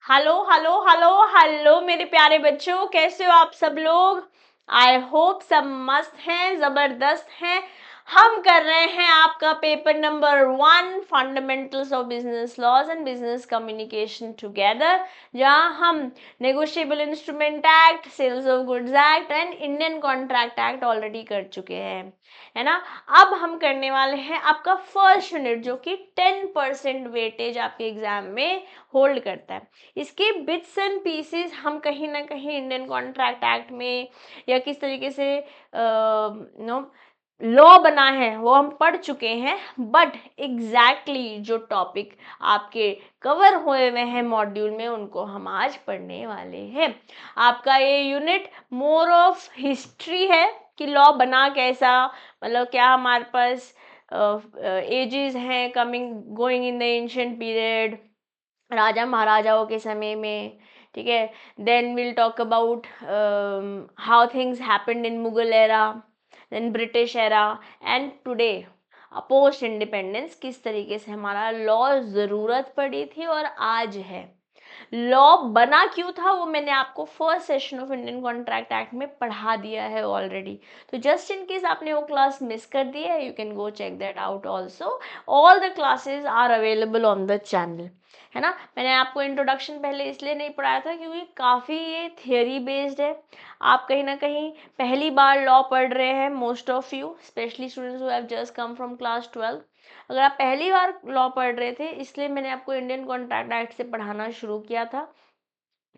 Hello hello hello hello मेरे प्यारे बच्चों, कैसे हो आप सब लोग। आई होप सब मस्त हैं, जबरदस्त हैं। हम कर रहे हैं आपका paper number 1 fundamentals of business laws and business communication together, जहां हम negotiable instrument act, sales of goods act and Indian contract act already कर चुके हैं, है ना। अब हम करने वाले हैं आपका फर्स्ट यूनिट, जो कि 10% वेटेज आपके एग्जाम में होल्ड करता है। इसके बिट्स एंड पीसेस हम कहीं ना कहीं इंडियन कॉन्ट्रैक्ट एक्ट में या किस तरीके से नो लॉ बना है वो हम पढ़ चुके हैं, बट एग्जैक्टली जो टॉपिक आपके कवर हुए हुए हैं मॉड्यूल में उनको हम आज पढ़ने वाले हैं। आपका ये यूनिट मोर ऑफ हिस्ट्री है कि लॉ बना कैसा, मतलब क्या हमारे पास एजेस हैं coming going in the ancient period, राजा महाराजाओं के समय में, ठीक है। Then will talk about how things happened in Mughal era, then British era and today post independence, किस तरीके से हमारा लॉ ज़रूरत पड़ी थी और आज है। लॉ बना क्यों था वो मैंने आपको first session of Indian contract act में पढ़ा दिया है ऑलरेडी। तो जस्ट इन केस आपने वो क्लास मिस कर दी है, you can go check that out also. All the classes are available on the channel, है ना। मैंने आपको इंट्रोडक्शन पहले इसलिए नहीं पढ़ाया था क्योंकि काफ़ी ये थियोरी बेस्ड है। आप कहीं ना कहीं पहली बार लॉ पढ़ रहे हैं, most of you specially students who have just come from class 12। अगर आप पहली बार लॉ पढ़ रहे थे, इसलिए मैंने आपको इंडियन कॉन्ट्रैक्ट एक्ट से पढ़ाना शुरू किया था,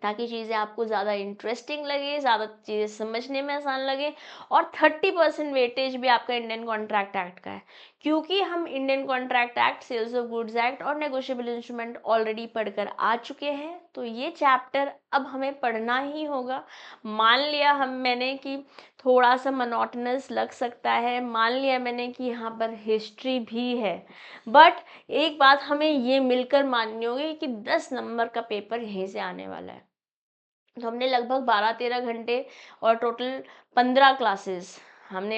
ताकि चीज़ें आपको ज़्यादा इंटरेस्टिंग लगे, ज़्यादा चीज़ें समझने में आसान लगे। और 30% वेटेज भी आपका इंडियन कॉन्ट्रैक्ट एक्ट का है, क्योंकि हम Indian contract act, sales of goods act और नेगोशिएबल इंस्ट्रूमेंट ऑलरेडी पढ़कर आ चुके हैं। तो ये चैप्टर अब हमें पढ़ना ही होगा। मान लिया मैंने कि थोड़ा सा मोनोटोनस लग सकता है, मान लिया मैंने कि यहाँ पर हिस्ट्री भी है, बट एक बात हमें ये मिलकर माननी होगी कि 10 नंबर का पेपर यहीं से आने वाला है। तो हमने लगभग 12-13 घंटे और टोटल 15 क्लासेस हमने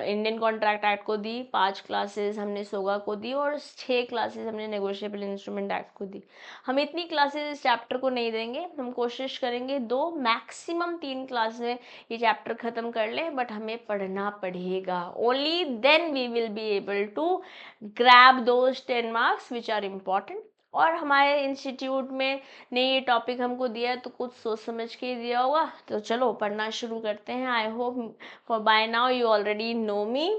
इंडियन कॉन्ट्रैक्ट एक्ट को दी, 5 क्लासेस हमने सोगा को दी और 6 क्लासेस हमने नेगोशिएबल इंस्ट्रूमेंट एक्ट को दी। हम इतनी क्लासेस इस चैप्टर को नहीं देंगे, हम कोशिश करेंगे 2 मैक्सिमम 3 क्लास में ये चैप्टर ख़त्म कर लें, बट हमें पढ़ना पड़ेगा। Only then we will be able to grab those 10 marks which are important. और हमारे इंस्टीट्यूट में ने ये टॉपिक हमको दिया है तो कुछ सोच समझ के ही दिया होगा। तो चलो पढ़ना शुरू करते हैं। I hope for by now you already know me.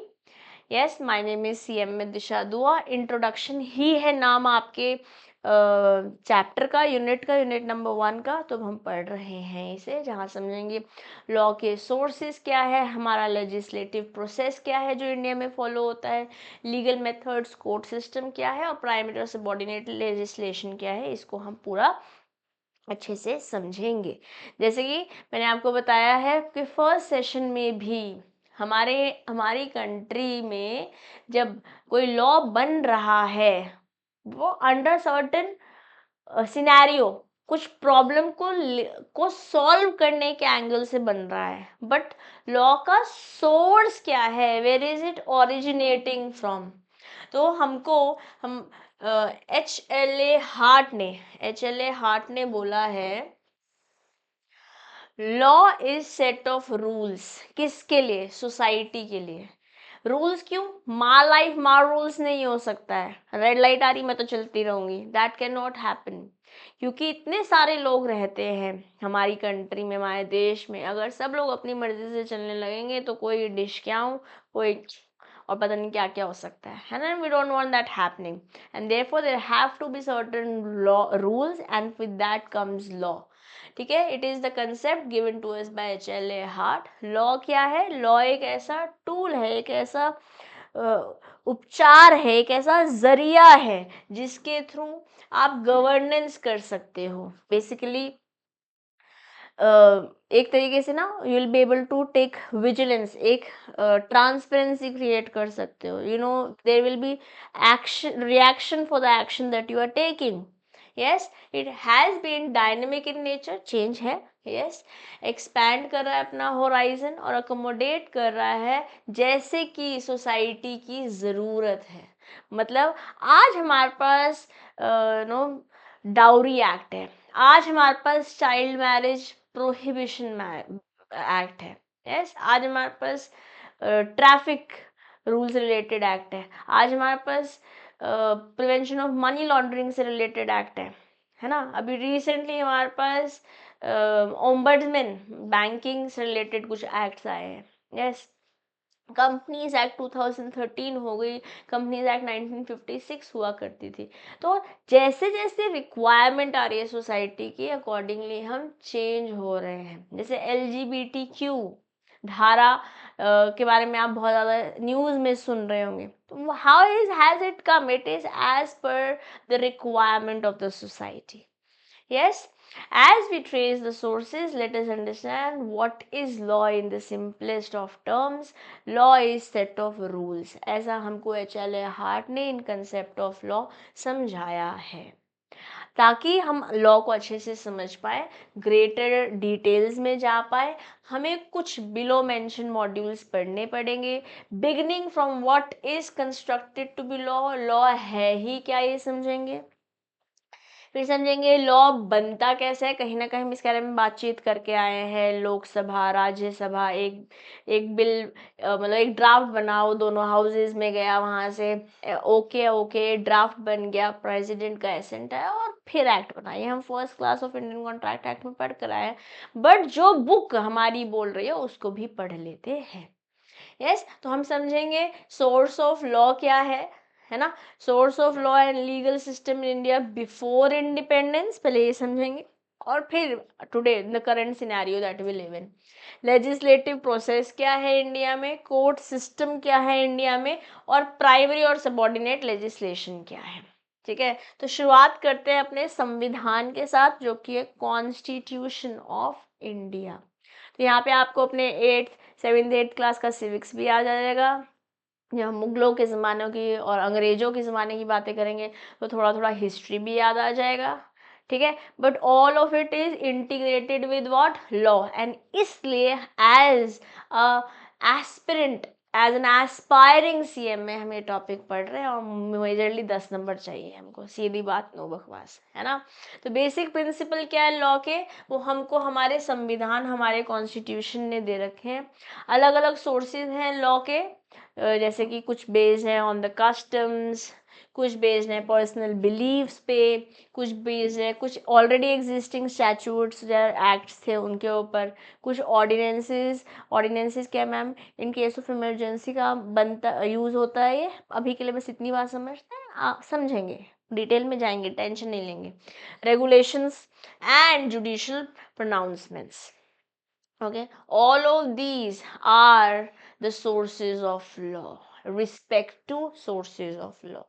Yes, my name is CM Disha Dua. Introduction ही है नाम आपके चैप्टर का, यूनिट का, यूनिट नंबर 1 का। तो हम पढ़ रहे हैं इसे, जहाँ समझेंगे लॉ के सोर्सेस क्या है, हमारा लेजिस्लेटिव प्रोसेस क्या है जो इंडिया में फॉलो होता है, लीगल मेथड्स, कोर्ट सिस्टम क्या है और प्राइमरी और सबऑर्डिनेट लेजिस्लेशन क्या है। इसको हम पूरा अच्छे से समझेंगे। जैसे कि मैंने आपको बताया है कि फर्स्ट सेशन में भी हमारी कंट्री में जब कोई लॉ बन रहा है, वो अंडर सर्टेन सिनेरियो कुछ प्रॉब्लम को सॉल्व करने के एंगल से बन रहा है। बट लॉ का सोर्स क्या है, where is it originating from. तो हमको हम एच एल ए हार्ट ने बोला है, law is set of rules. किसके लिए? सोसाइटी के लिए। रूल्स क्यों? मार लाइफ मार रूल्स नहीं हो सकता है। रेड लाइट आ रही मैं तो चलती रहूंगी, दैट कैन नॉट हैपन। क्योंकि इतने सारे लोग रहते हैं हमारी कंट्री में, हमारे देश में। अगर सब लोग अपनी मर्जी से चलने लगेंगे तो कोई डिश क्या हो, कोई और पता नहीं क्या क्या हो सकता है ना। We don't want that happening and therefore there have to be certain law rules and with that comes law. ठीक है, it is the concept given to us by HLA Hart. Law क्या है? लॉ एक ऐसा tool है, एक ऐसा उपचार है, एक ऐसा जरिया है जिसके थ्रू आप गवर्नेंस कर सकते हो। बेसिकली एक तरीके से ना you will be able to take vigilance, एक ट्रांसपेरेंसी क्रिएट कर सकते हो। You know there will be action reaction for the action that you are taking. Yes, it has been dynamic in nature, change है। Yes, expand कर रहा है अपना horizon और अकोमोडेट कर रहा है जैसे कि सोसाइटी की ज़रूरत है। मतलब आज हमारे पास नो डाउरी एक्ट है, आज हमारे पास चाइल्ड मैरिज प्रोहिबिशन एक्ट है, यस, आज हमारे पास ट्रैफिक रूल्स रिलेटेड एक्ट है, आज हमारे पास प्रिवेंशन ऑफ मनी लॉन्ड्रिंग से रिलेटेड एक्ट है ना। अभी रिसेंटली हमारे पास ओम्बड्समैन बैंकिंग से रिलेटेड कुछ एक्ट्स आए हैं, यस। कंपनीज एक्ट 2013 हो गई, कंपनीज एक्ट 1956 हुआ करती थी। तो जैसे जैसे रिक्वायरमेंट आ रही है सोसाइटी की, अकॉर्डिंगली हम चेंज हो रहे हैं। जैसे LGBTQ धारा के बारे में आप बहुत ज़्यादा न्यूज़ में सुन रहे होंगे, तो how is has it come, it is as per the requirement of the society, yes. As we trace the sources, let us understand what is law in the simplest of terms. Law is set of rules. ऐसा हमको HLA heart ने इन concept of law समझाया है, ताकि हम law को अच्छे से समझ पाए, ग्रेटर डिटेल्स में जा पाए। हमें कुछ बिलो मेंशन मॉड्यूल्स पढ़ने पड़ेंगे, beginning from what is constructed to be law, law है ही क्या ये समझेंगे, फिर समझेंगे लॉ बनता कैसे है, कहीं ना कहीं हम इसके बारे में बातचीत करके आए हैं। लोकसभा, राज्यसभा, एक एक बिल मतलब एक ड्राफ्ट बनाओ, दोनों हाउसेज में गया, वहां से ओके ओके ड्राफ्ट बन गया, प्रेसिडेंट का एसेंट है और फिर एक्ट बना। ये हम first class of Indian contract act में पढ़ कर आए हैं, बट जो बुक हमारी बोल रही है उसको भी पढ़ लेते हैं, यस। तो हम समझेंगे सोर्स ऑफ लॉ क्या है ना, source of law and legal system in India before independence, पहले ये समझेंगे। और फिर today the current scenario that we live in, legislative process क्या है इंडिया में, कोर्ट सिस्टम क्या है इंडिया में, और प्राइमरी और सबऑर्डिनेट लेजिस्लेशन क्या है, ठीक है। तो शुरुआत करते हैं अपने संविधान के साथ, जो कि है कॉन्स्टिट्यूशन ऑफ इंडिया। तो यहाँ पे आपको अपने 7th 8th क्लास का सिविक्स भी आ जाएगा। जब हम मुगलों के ज़मानों की और अंग्रेज़ों के ज़माने की बातें करेंगे तो थोड़ा थोड़ा हिस्ट्री भी याद आ जाएगा, ठीक है। But all of it is integrated with what, law. And इसलिए as a aspirant, as an aspiring CM में हम ये टॉपिक पढ़ रहे हैं, और मेजरली 10 नंबर चाहिए हमको, सीधी बात, नो बकवास, है ना। तो बेसिक प्रिंसिपल क्या है लॉ के, वो हमको हमारे संविधान, हमारे कॉन्स्टिट्यूशन ने दे रखे हैं। अलग अलग सोर्सेज हैं लॉ के, जैसे कि कुछ बेस्ड है ऑन द कस्टम्स, कुछ बेस्ड है पर्सनल बिलीव्स पे, कुछ बेस्ड है कुछ ऑलरेडी एग्जिस्टिंग स्टैट्यूट्स या एक्ट्स थे उनके ऊपर, कुछ ऑर्डिनेंसेस क्या ma'am, in case of emergency का बनता यूज़ होता है। ये अभी के लिए बस इतनी बात समझते हैं, आप समझेंगे, डिटेल में जाएंगे, टेंशन नहीं लेंगे। Regulations and judicial pronouncements, okay, all of these are the sources of law, respect to sources of law,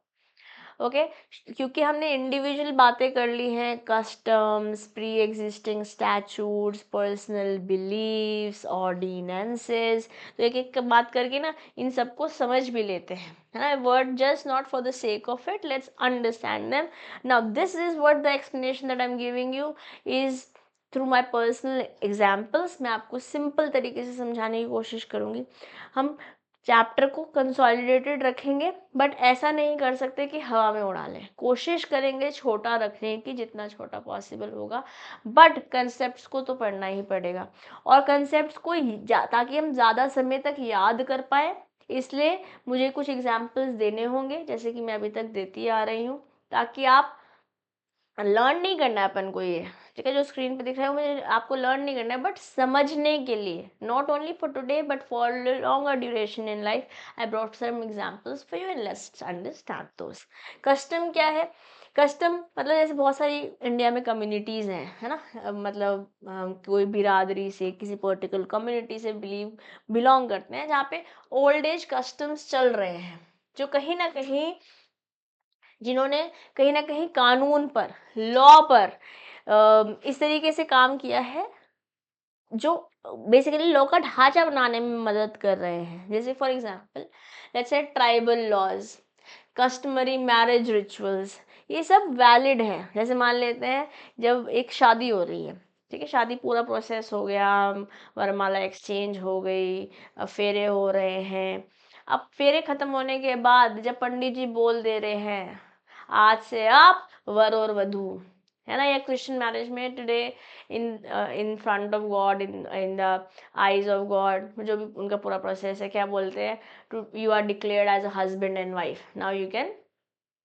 okay. क्योंकि हमने इंडिविजुअल बातें कर ली हैं, customs, pre existing statutes, personal beliefs, ordinances, तो एक एक बात करके ना इन सबको समझ भी लेते हैं, है ना। Word just not for the sake of it, let's understand them. Now this is what the explanation that I am giving you is through my personal examples. मैं आपको सिंपल तरीके से समझाने की कोशिश करूँगी। हम चैप्टर को कंसोलिडेटेड रखेंगे, बट ऐसा नहीं कर सकते कि हवा में उड़ा लें, कोशिश करेंगे छोटा रखने की, जितना छोटा पॉसिबल होगा, बट कंसेप्ट्स को तो पढ़ना ही पड़ेगा। और कंसेप्ट्स को ताकि हम ज़्यादा समय तक याद कर पाए, इसलिए मुझे कुछ एग्जाम्पल्स देने होंगे, जैसे कि मैं अभी तक देती आ रही हूँ, ताकि आप लर्न नहीं करना है अपन को ये, ठीक है, जो स्क्रीन पे दिख रहा है मुझे आपको लर्न नहीं करना है, बट समझने के लिए, not only for today but for longer duration in life. I brought some examples for you and let's understand those. Custom क्या है, कस्टम मतलब जैसे बहुत सारी इंडिया में कम्युनिटीज़ हैं, है ना, मतलब कोई बिरादरी से, किसी पर्टिकुलर कम्युनिटी से बिलोंग करते हैं, जहाँ पे ओल्ड एज कस्टम्स चल रहे हैं, जो कहीं ना कहीं, जिन्होंने कहीं ना कहीं कानून पर, लॉ पर इस तरीके से काम किया है, जो बेसिकली लॉ का ढांचा बनाने में मदद कर रहे हैं। जैसे for example let's say tribal laws, customary marriage rituals, ये सब वैलिड है। जैसे मान लेते हैं जब एक शादी हो रही है, ठीक है, शादी पूरा प्रोसेस हो गया, वरमाला एक्सचेंज हो गई, फेरे हो रहे हैं। अब फेरे खत्म होने के बाद जब पंडित जी बोल दे रहे हैं आज से आप वर और वधू, है ना, या क्रिश्चियन मैरिज में today in in front of God, in the eyes of God, जो भी उनका पूरा प्रोसेस है, क्या बोलते हैं, to you are declared as a husband and wife, now you can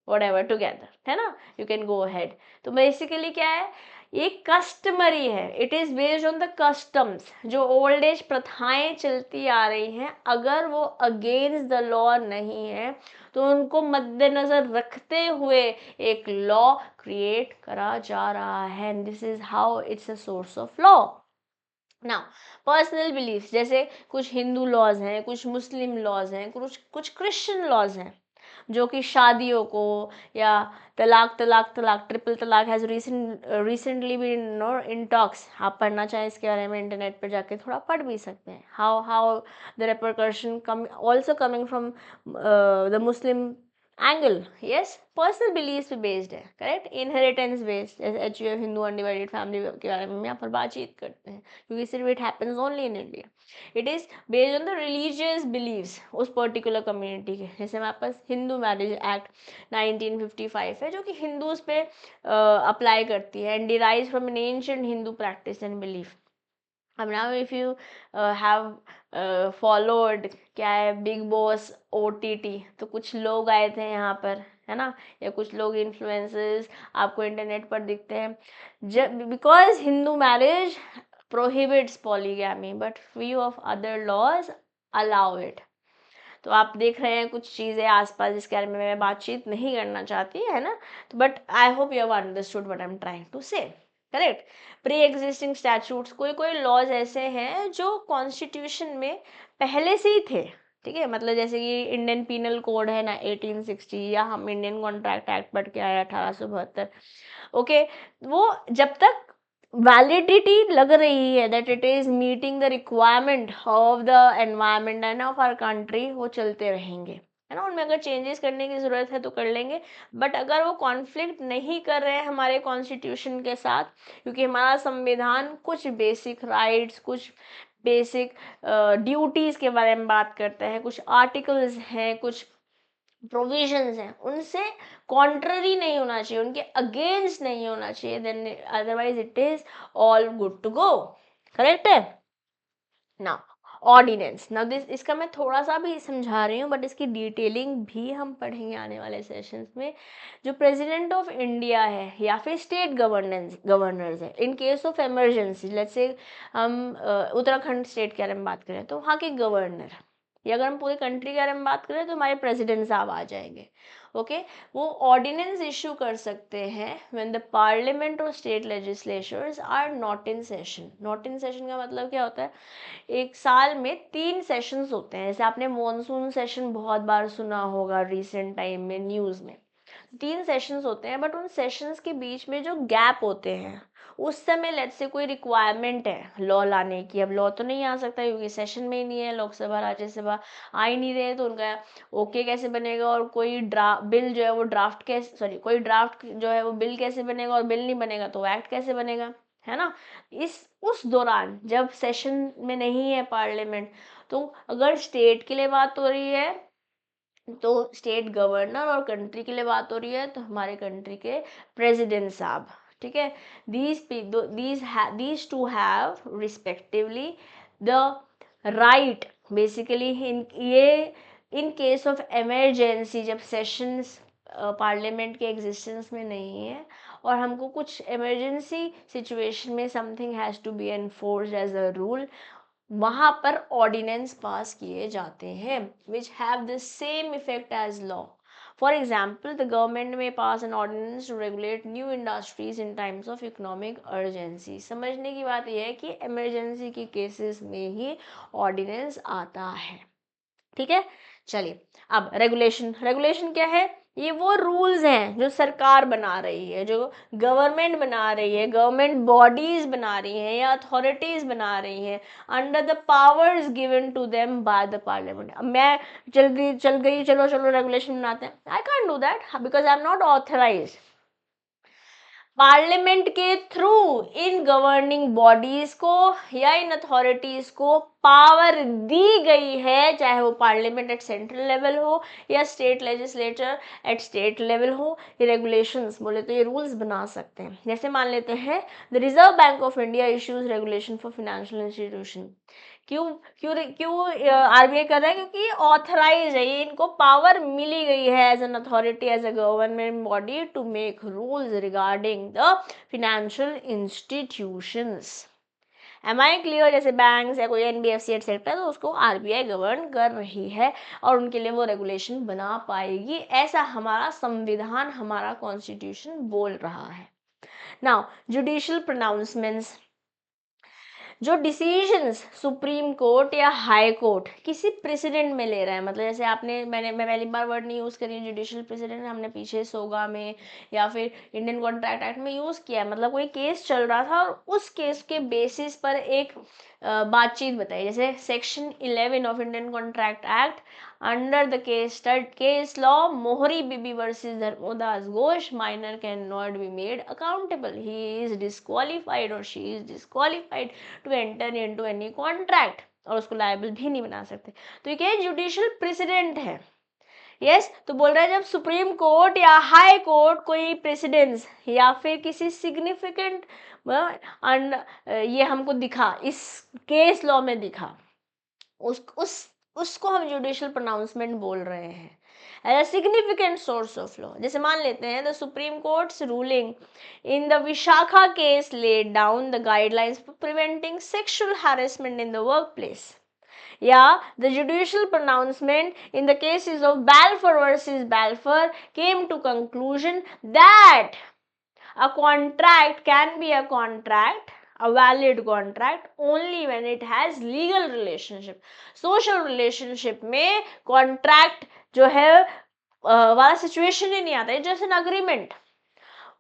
whatever together, है ना, you can go ahead. तो बेसिकली क्या है, ये कस्टमरी है, it is based on the customs, जो ओल्ड एज प्रथाएं चलती आ रही हैं, अगर वो अगेंस्ट द लॉ नहीं है तो उनको मद्देनजर रखते हुए एक लॉ क्रिएट करा जा रहा है, and this is how it's a source of law. Now personal belief, जैसे कुछ हिंदू लॉज हैं, कुछ मुस्लिम लॉज हैं, कुछ क्रिश्चियन लॉज हैं, जो कि शादियों को, या तलाक तलाक तलाक ट्रिपल तलाक हैज रिसेंटली भी नो इन टॉक्स, आप पढ़ना चाहें इसके बारे में इंटरनेट पर जाके थोड़ा पढ़ भी सकते हैं, how the repercussion come also coming from the Muslim angle. Yes, personal belief पे बेस्ड है, करेक्ट, इनहेरिटेंस बेस्ड, जैसे HUF हिंदू अनडिवाइडेड फैमिली के बारे में यहाँ पर बातचीत करते हैं, क्योंकि सिर्फ it happens only in India. It is based on the religious beliefs उस पर्टिकुलर कम्युनिटी के. जैसे हमारे पास हिंदू मैरिज एक्ट 1955 है, जो कि हिंदूज पे अप्लाई करती है, and derives from an ancient Hindu practice and belief. अब now if you have followed, क्या है, बिग बॉस OTT, तो कुछ लोग आए थे यहाँ पर, है ना, या कुछ लोग इन्फ्लुएंसर्स आपको इंटरनेट पर दिखते हैं, जब because Hindu marriage prohibits polygamy but few of other laws allow it. तो आप देख रहे हैं कुछ चीज़ें आसपास जिसके बारे में मैं बातचीत नहीं करना चाहती, है ना, तो but I hope you have understood what I am trying to say, correct. Pre existing statutes, कोई कोई लॉज ऐसे हैं जो कॉन्स्टिट्यूशन में पहले से ही थे, ठीक है, मतलब जैसे कि इंडियन पीनल कोड है ना 1860, या हम इंडियन कॉन्ट्रैक्ट एक्ट पढ़ के आए 1872, ओके, वो जब तक वैलिडिटी लग रही है that it is meeting the requirement of the environment and of our country, वो चलते रहेंगे, है ना. उनमें अगर चेंजेस करने की ज़रूरत है तो कर लेंगे, बट अगर वो कॉन्फ्लिक्ट नहीं कर रहे हैं हमारे कॉन्स्टिट्यूशन के साथ, क्योंकि हमारा संविधान कुछ बेसिक राइट्स, कुछ बेसिक ड्यूटीज़ के बारे में बात करता है, कुछ आर्टिकल्स हैं, कुछ प्रोविजंस हैं, उनसे कॉन्ट्ररी नहीं होना चाहिए, उनके अगेंस्ट नहीं होना चाहिए, then otherwise it is all good to go, correct है ना. ऑर्डिनेंस, नाउ दिस, इसका मैं थोड़ा सा भी समझा रही हूँ, बट इसकी डिटेलिंग भी हम पढ़ेंगे आने वाले सेशंस में. जो प्रेसिडेंट ऑफ इंडिया है या फिर स्टेट गवर्नर्स है, इन case of emergency, let's say हम उत्तराखंड स्टेट के बारे में बात करें तो वहाँ के गवर्नर, या अगर हम पूरी कंट्री के बारे में बात करें तो हमारे प्रेसिडेंट साहब आ जाएंगे, ओके. वो ऑर्डिनेंस इशू कर सकते हैं व्हेन द पार्लियामेंट और state legislatures are not in session. Not in session का मतलब क्या होता है, एक साल में 3 सेशंस होते हैं, जैसे आपने मॉनसून सेशन बहुत बार सुना होगा रिसेंट टाइम में न्यूज़ में, 3 सेशंस होते हैं, बट उन सेशंस के बीच में जो गैप होते हैं, उस समय लेट्स से कोई रिक्वायरमेंट है लॉ लाने की, अब लॉ तो नहीं आ सकता क्योंकि सेशन में ही नहीं है, लोकसभा राज्यसभा आ ही नहीं रहे, तो उनका ओके कैसे बनेगा, और कोई बिल जो है वो ड्राफ्ट कैसे, सॉरी, कोई ड्राफ्ट जो है वो बिल कैसे बनेगा, और बिल नहीं बनेगा तो एक्ट कैसे बनेगा, है ना. उस दौरान जब सेशन में नहीं है पार्लियामेंट, तो अगर स्टेट के लिए बात हो रही है तो स्टेट गवर्नर, और कंट्री के लिए बात हो रही है तो हमारे कंट्री के प्रेसिडेंट साहब, ठीक है. these two have respectively the right, basically in case of emergency, जब सेशंस पार्लियामेंट के एग्जिस्टेंस में नहीं है और हमको कुछ इमरजेंसी सिचुएशन में something has to be enforced as a rule, वहाँ पर ऑर्डिनेंस पास किए जाते हैं which have the same effect as law. For example, the government may pass an ordinance to regulate new industries in times of economic urgency. समझने की बात यह है कि इमरजेंसी के केसेस में ही ऑर्डिनेंस आता है, ठीक है. चलिए, अब रेगुलेशन क्या है, ये वो रूल्स हैं जो सरकार बना रही है, जो गवर्नमेंट बना रही है, गवर्नमेंट बॉडीज बना रही हैं या अथॉरिटीज बना रही हैं under the powers given to them by the parliament. अब मैं चल गई चलो रेगुलेशन बनाते हैं, I can't do that because I am not authorised. Parliament के थ्रू इन गवर्निंग बॉडीज को या इन अथॉरिटीज को पावर दी गई है, चाहे वो पार्लियामेंट एट सेंट्रल लेवल हो या state legislature at state level हो। ये रेगुलेशंस बोले तो ये रूल्स बना सकते हैं। जैसे मान लेते हैं the reserve bank of India issues regulation for financial institution. क्यों क्यों क्यों आरबीआई कर रहा है? क्योंकि ऑथराइज है, ये इनको पावर मिली गई है as an authority, as a government body to make rules regarding the financial institutions. Am I clear? जैसे बैंक्स या कोई एनबीएफसी एटसेट्रा, तो उसको आरबीआई गवर्न कर रही है और उनके लिए वो रेगुलेशन बना पाएगी, ऐसा हमारा संविधान, हमारा कॉन्स्टिट्यूशन बोल रहा है। नाउ जुडिशियल प्रोनाउंसमेंट्स, जो डिसीजंस सुप्रीम कोर्ट या हाई कोर्ट किसी प्रेसिडेंट में ले रहा है, मतलब जैसे मैं पहली बार वर्ड नहीं यूज़ करी जुडिशियल प्रेसिडेंट, हमने पीछे सोगा में या फिर इंडियन कॉन्ट्रैक्ट एक्ट में यूज़ किया है। मतलब कोई केस चल रहा था और उस केस के बेसिस पर एक बातचीत बताई, जैसे section 11 of Indian contract act, under the case law Mohori Bibi versus Dharmodas Ghose, minor can not be made accountable, he is disqualified और she is disqualified to enter into any contract, और उसको लायबल भी नहीं बना सकते। तो ये क्या जुडिशियल प्रेसिडेंट है। यस तो बोल रहा है जब सुप्रीम कोर्ट या हाई कोर्ट कोई प्रेसिडेंस या फिर किसी सिग्निफिकेंट ये हमको दिखा, इस केस लॉ में दिखा, उसको हम जुडिशियल प्रोनाउंसमेंट बोल रहे हैं as a significant source of law. जैसे मान लेते हैं the supreme court's ruling in the Vishakha case laid down the guidelines for preventing sexual harassment in the workplace, या the judicial pronouncement in the cases of Balfour versus Balfour came to conclusion that a contract can be a contract, a valid contract, only when it has legal relationship. Social relationship में contract जो है वाला situation ही नहीं आता है, जैसे an agreement,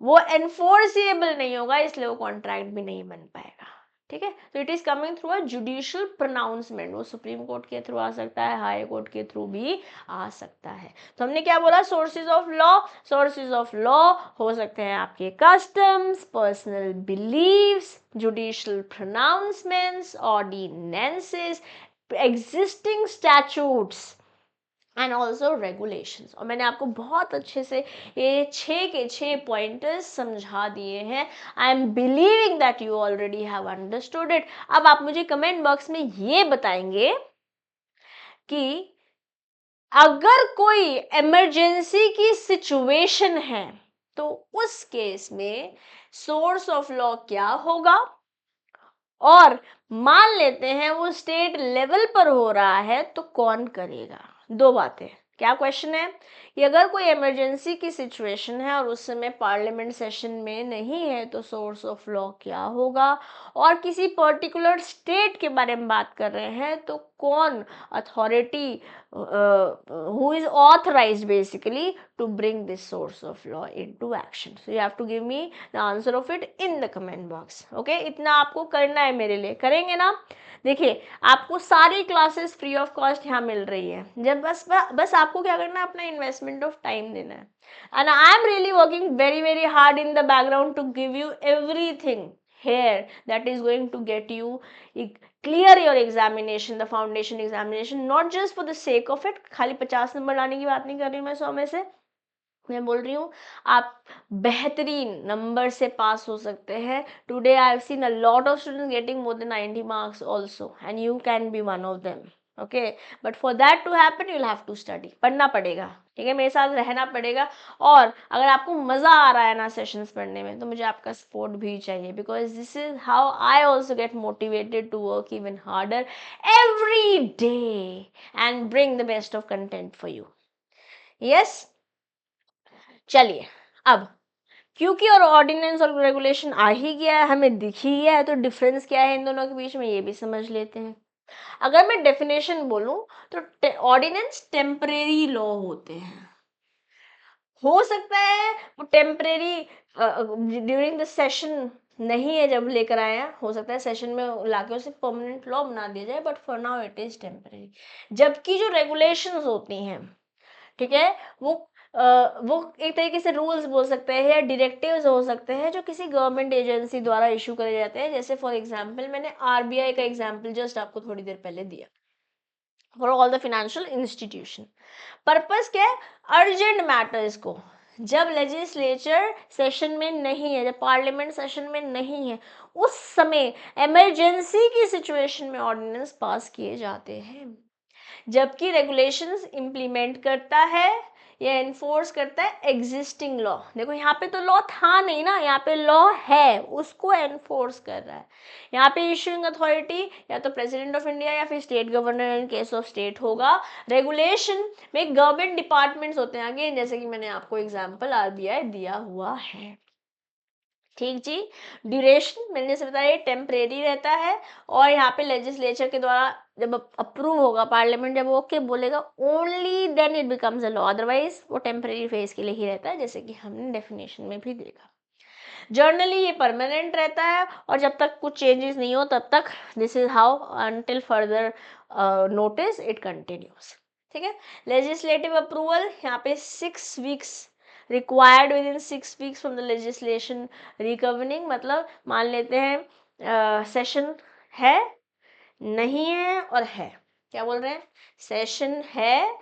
वो enforceable नहीं होगा, इसलिए वो कॉन्ट्रैक्ट भी नहीं बन पाएगा। ठीक है, तो it is coming through a judicial pronouncement. वो सुप्रीम कोर्ट के थ्रू आ सकता है, हाई कोर्ट के थ्रू भी आ सकता है। तो हमने क्या बोला, sources of law, sources of law हो सकते हैं आपके customs, personal beliefs, judicial pronouncements, ordinances, existing statutes and also regulations. और मैंने आपको बहुत अच्छे से ये 6 के 6 पॉइंटर्स समझा दिए हैं। I am believing that you already have understood it. अब आप मुझे कमेंट बॉक्स में ये बताएंगे कि अगर कोई इमरजेंसी की सिचुएशन है तो उस केस में सोर्स ऑफ लॉ क्या होगा, और मान लेते हैं वो स्टेट लेवल पर हो रहा है तो कौन करेगा। दो बातें। क्या क्वेश्चन है कि अगर कोई इमरजेंसी की सिचुएशन है और उस समय पार्लियामेंट सेशन में नहीं है तो सोर्स ऑफ लॉ क्या होगा, और किसी पर्टिकुलर स्टेट के बारे में बात कर रहे हैं तो कौन authority who is authorized basically to bring this source of law into action. So you have to give me the answer of it in the comment box. Okay, इतना आपको करना है मेरे लिए, करेंगे ना। देखिए आपको सारी क्लासेस फ्री ऑफ कॉस्ट यहाँ मिल रही है, जब बस आपको क्या करना है, अपना इन्वेस्टमेंट ऑफ टाइम देना है। And I am really working very very hard in the background to give you everything here that is going to get you clear your examination, the foundation examination, not just for the sake of it। खाली 50 number लाने की बात नहीं कर रही मैं 100 में से, मैं बोल रही हूँ आप बेहतरीन नंबर से पास हो सकते हैं। Today I have seen a lot of students getting more than 90 marks also, and you can be one of them. Okay, but for that to happen you will have to study, पढ़ना पड़ेगा। ठीक है, मेरे साथ रहना पड़ेगा, और अगर आपको मजा आ रहा है ना सेशंस पढ़ने में तो मुझे आपका सपोर्ट भी चाहिए, because this is how I also get motivated to work even harder every day and bring the best of content for you. Yes, चलिए अब क्योंकि और ऑर्डिनेंस और रेगुलेशन आ ही गया है, हमें दिख ही गया है, तो डिफरेंस क्या है इन दोनों के बीच में ये भी समझ लेते हैं। अगर मैं डेफिनेशन बोलूं तो ऑर्डिनेंस टेम्परेरी लॉ होते हैं। हो सकता है वो टेम्परेरी ड्यूरिंग द सेशन नहीं है जब लेकर आए हैं, हो सकता है सेशन में लाके उसे परमानेंट लॉ बना दिया जाए, but for now it is temporary. जबकि जो रेगुलेशंस होती हैं, ठीक है, वो वो एक तरीके से रूल्स बोल सकते हैं या डायरेक्टिव्स हो सकते हैं जो किसी गवर्नमेंट एजेंसी द्वारा इशू करे जाते हैं। जैसे फॉर एग्जांपल मैंने आरबीआई का एग्जांपल जस्ट आपको थोड़ी देर पहले दिया, for all the financial institution. Purpose क्या है? अर्जेंट मैटर्स को जब लेजिस्लेचर सेशन में नहीं है, जब पार्लियामेंट सेशन में नहीं है, उस समय इमरजेंसी की सिचुएशन में ऑर्डिनेंस पास किए जाते हैं। जबकि रेगुलेशंस इंप्लीमेंट करता है या एनफोर्स करता है एग्जिस्टिंग लॉ। देखो यहाँ पे तो लॉ था नहीं ना, यहाँ पे लॉ है, उसको एनफोर्स कर रहा है। यहाँ पे इशूइंग अथॉरिटी या तो प्रेसिडेंट ऑफ इंडिया या फिर state governor in case of state होगा। रेगुलेशन में गवर्नमेंट डिपार्टमेंट्स होते हैं आगे, जैसे कि मैंने आपको एग्जाम्पल आरबीआई दिया हुआ है। ठीक जी। ड्यूरेशन मैंने से बताया टेम्परेरी रहता है, और यहाँ पे लेजिस्लेचर के द्वारा जब अप्रूव होगा, पार्लियामेंट जब ओके बोलेगा, only then it becomes a law, otherwise वो टेम्परेरी फेज के लिए ही रहता है, जैसे कि हमने डेफिनेशन में भी देखा। जर्नली ये परमानेंट रहता है, और जब तक कुछ चेंजेस नहीं हो तब तक this is how until further notice it continues. ठीक है। लेजिस्लेटिव अप्रूवल यहाँ पे 6 weeks required within 6 weeks from the legislation reconvening. मतलब मान लेते हैं सेशन है, नहीं है और है। क्या बोल रहे हैं? सेशन है,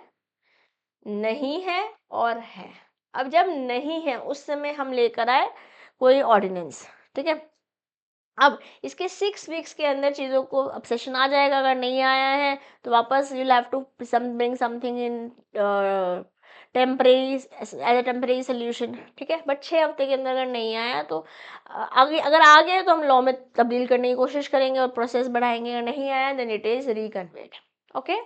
नहीं है और है। अब जब नहीं है उस समय हम लेकर आए कोई ऑर्डिनेंस, ठीक है। अब इसके 6 वीक्स के अंदर चीज़ों को अब सेशन आ जाएगा, अगर नहीं आया है तो वापस you have to bring something in temporary as a temporary solution. ठीक है। बट 6 हफ्ते के अंदर अगर नहीं आया तो आगे अगर आ गया तो हम लॉ में तब्दील करने की कोशिश करेंगे और प्रोसेस बढ़ाएंगे। अगर नहीं आया देन इट इज रिकन्वेड। ओके।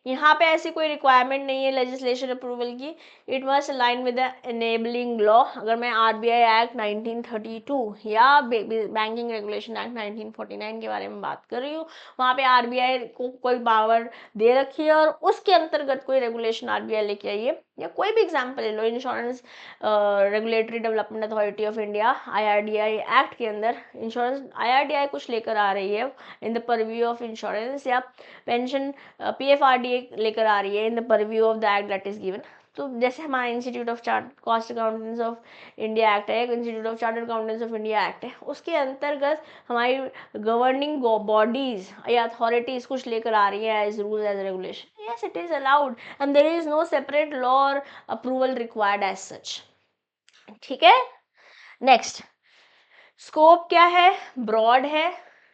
यहाँ पे ऐसी कोई रिक्वायरमेंट नहीं है लेजिस्लेशन अप्रूवल की। It must align with the enabling law. अगर मैं आरबीआई एक्ट 1932 या बैंकिंग रेगुलेशन एक्ट 1949 के बारे में बात कर रही हूँ, वहाँ पे आरबीआई को कोई पावर दे रखी है और उसके अंतर्गत कोई रेगुलेशन आरबीआई लेके आई है, या कोई भी एग्जाम्पल ले लो, insurance regulatory development authority of India IRDI act के अंदर इंश्योरेंस आईआरडीआई कुछ लेकर आ रही है in the purview of insurance, या पेंशन पीएफआरडीए लेकर आ रही है in the purview of the act that is given. तो जैसे हमारा institute of cost accountants of India act है, institute of chartered accountants of India act है, उसके अंतर्गत हमारी गवर्निंग बॉडीज या अथॉरिटीज कुछ लेकर आ रही है as rule as regulation. Yes it is allowed and there is no separate law और अप्रूवल रिक्वायर्ड एज सच। ठीक है। नेक्स्ट, स्कोप क्या है? ब्रॉड है।